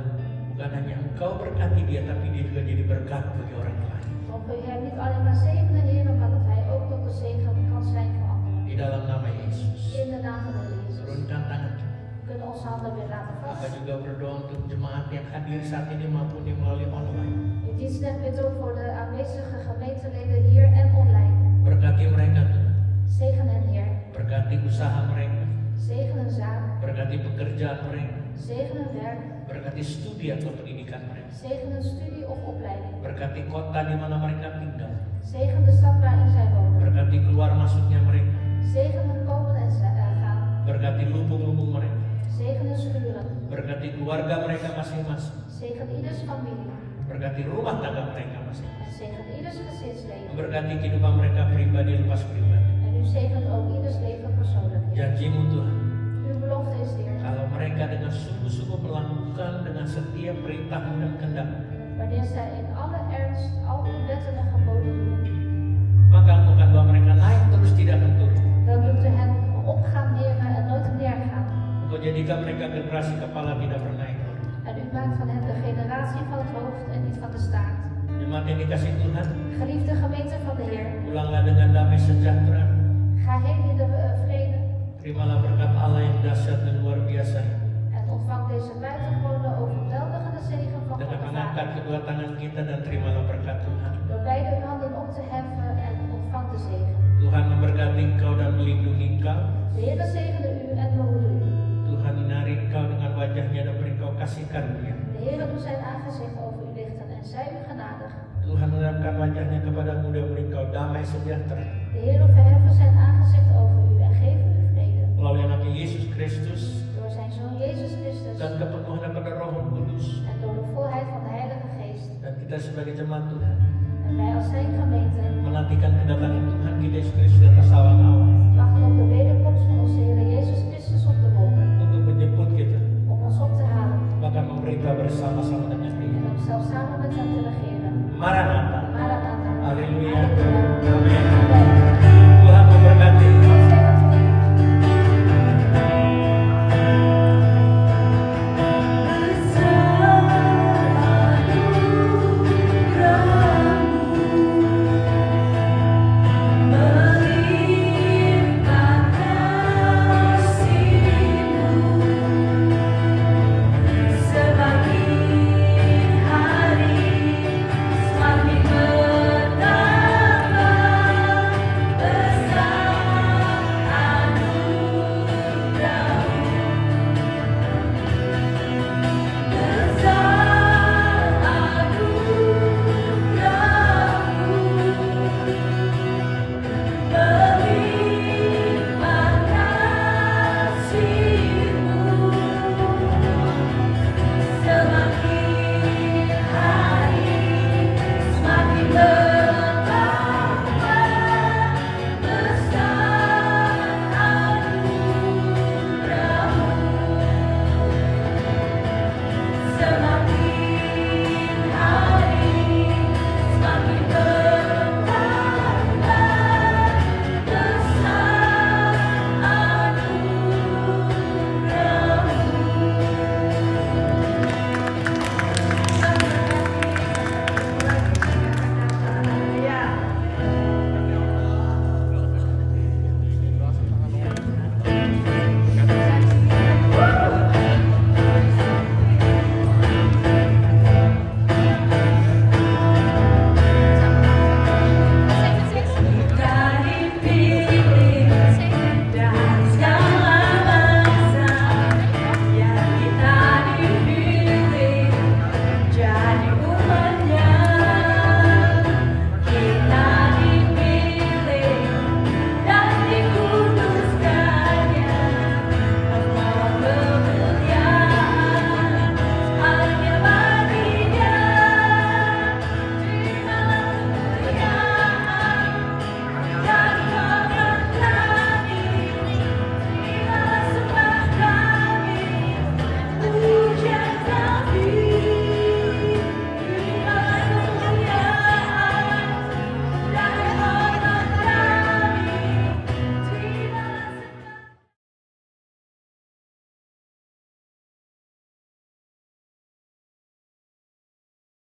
Speaker 3: bukan hanya Engkau berkati dia, tapi dia juga jadi berkat bagi orang lain.
Speaker 2: Mogen u hem niet alleen maar zegenen, Heer, maar dat hij ook tot de zegen kan zijn voor anderen.
Speaker 3: Di dalam nama Yesus.
Speaker 2: In de naam van de Heer Jezus.
Speaker 3: Turunkan tangan kita.
Speaker 2: We kunnen onze handen weer laten
Speaker 3: Apa
Speaker 2: vast.
Speaker 3: juga berdoa untuk jemaat yang hadir saat ini maupun yang melalui online.
Speaker 2: In dienst net bid ook voor de aanwezige gemeenteleden hier en online.
Speaker 3: Berkati mereka Tuhan.
Speaker 2: Zegen hen, Heer.
Speaker 3: Berkati usaha mereka.
Speaker 2: Zegen hun zaak.
Speaker 3: Berkati pekerjaan mereka.
Speaker 2: Zegen hun werk.
Speaker 3: Berkati studi atau pendidikan mereka.
Speaker 2: Zegen hun studie of opleiding.
Speaker 3: Berkati kota di mana mereka tinggal.
Speaker 2: Zegen de stad waarin zij wonen.
Speaker 3: Berkati keluar masuknya mereka.
Speaker 2: Zegen hun komen en gaan.
Speaker 3: Berkati lubung-lubung mereka.
Speaker 2: Zegen hun schuren.
Speaker 3: Berkati keluarga mereka masing-masing.
Speaker 2: Zegen ieders familie.
Speaker 3: Berkati rumah tangga mereka masing-masing.
Speaker 2: En zegen ieders gezinsleven.
Speaker 3: Berkati kehidupan mereka pribadi lepas pribadi.
Speaker 2: En u zegent ook ieders leven persoonlijk. Heer.
Speaker 3: Janjimu Tuhan,
Speaker 2: Uw belofte is, Heer.
Speaker 3: kalau mereka dengan sungguh-sungguh melakukan dengan setiap perintahmu dan kehendak-mu,
Speaker 2: Wanneer zij in alle ernst al uw wetten en geboden doen,
Speaker 3: maka engkau akan bawa mereka naik terus tidak akan turun.
Speaker 2: dan doet u hen opgaan, Heer, en nooit neergaan.
Speaker 3: Engkau jadikan mereka generasi kepala tidak pernah turun.
Speaker 2: En u maakt van hen de generatie van het hoofd en niet van de staart.
Speaker 3: Jemaat yang dikasih Tuhan,
Speaker 2: Geliefde gemeente van de Heer,
Speaker 3: pulanglah dengan damai sejahtera.
Speaker 2: ga heen in de vrede
Speaker 3: Terimalah berkat Allah yang dahsyat dan luar biasa
Speaker 2: en ontvang deze buitengewone overweldigende zegen van God
Speaker 3: dengan
Speaker 2: de
Speaker 3: mengangkat
Speaker 2: Vader.
Speaker 3: kedua tangan kita dan terimalah berkat Tuhan.
Speaker 2: Door beide uw handen op te heffen en ontvang de zegen.
Speaker 3: Tuhan memberkati engkau dan melindungi engkau.
Speaker 2: De Heer zegene u en behoede u.
Speaker 3: Tuhan menarik engkau dengan wajahnya dan beri engkau kasih karunia.
Speaker 2: De Heer doet zijn aangezicht over u lichten en zij u genadig.
Speaker 3: Tuhan menatapkan wajahnya kepadamu dan beri engkau damai sejahtera.
Speaker 2: De Heer verheffen zijn aangezicht over u en geven u vrede.
Speaker 3: Melalui anaknya Yesus Kristus
Speaker 2: Door zijn Zoon Jezus Christus
Speaker 3: dan kepenuhan daripada Roh Kudus.
Speaker 2: en door de volheid van de Heilige Geest.
Speaker 3: Dan kita sebagai jemaat Tuhan
Speaker 2: En wij als zijn gemeente
Speaker 3: menantikan kedatangan Tuhan kita Yesus Kristus di atas awan-awan
Speaker 2: wachten op de wederkomst van onze Heer Jezus Christus op de wolken.
Speaker 3: untuk menjemput kita,
Speaker 2: Om ons op te halen
Speaker 3: bahkan memerintah bersama-sama dengan
Speaker 2: en
Speaker 3: Dia.
Speaker 2: om zelfs samen met hem te regeren.
Speaker 3: Maranatha,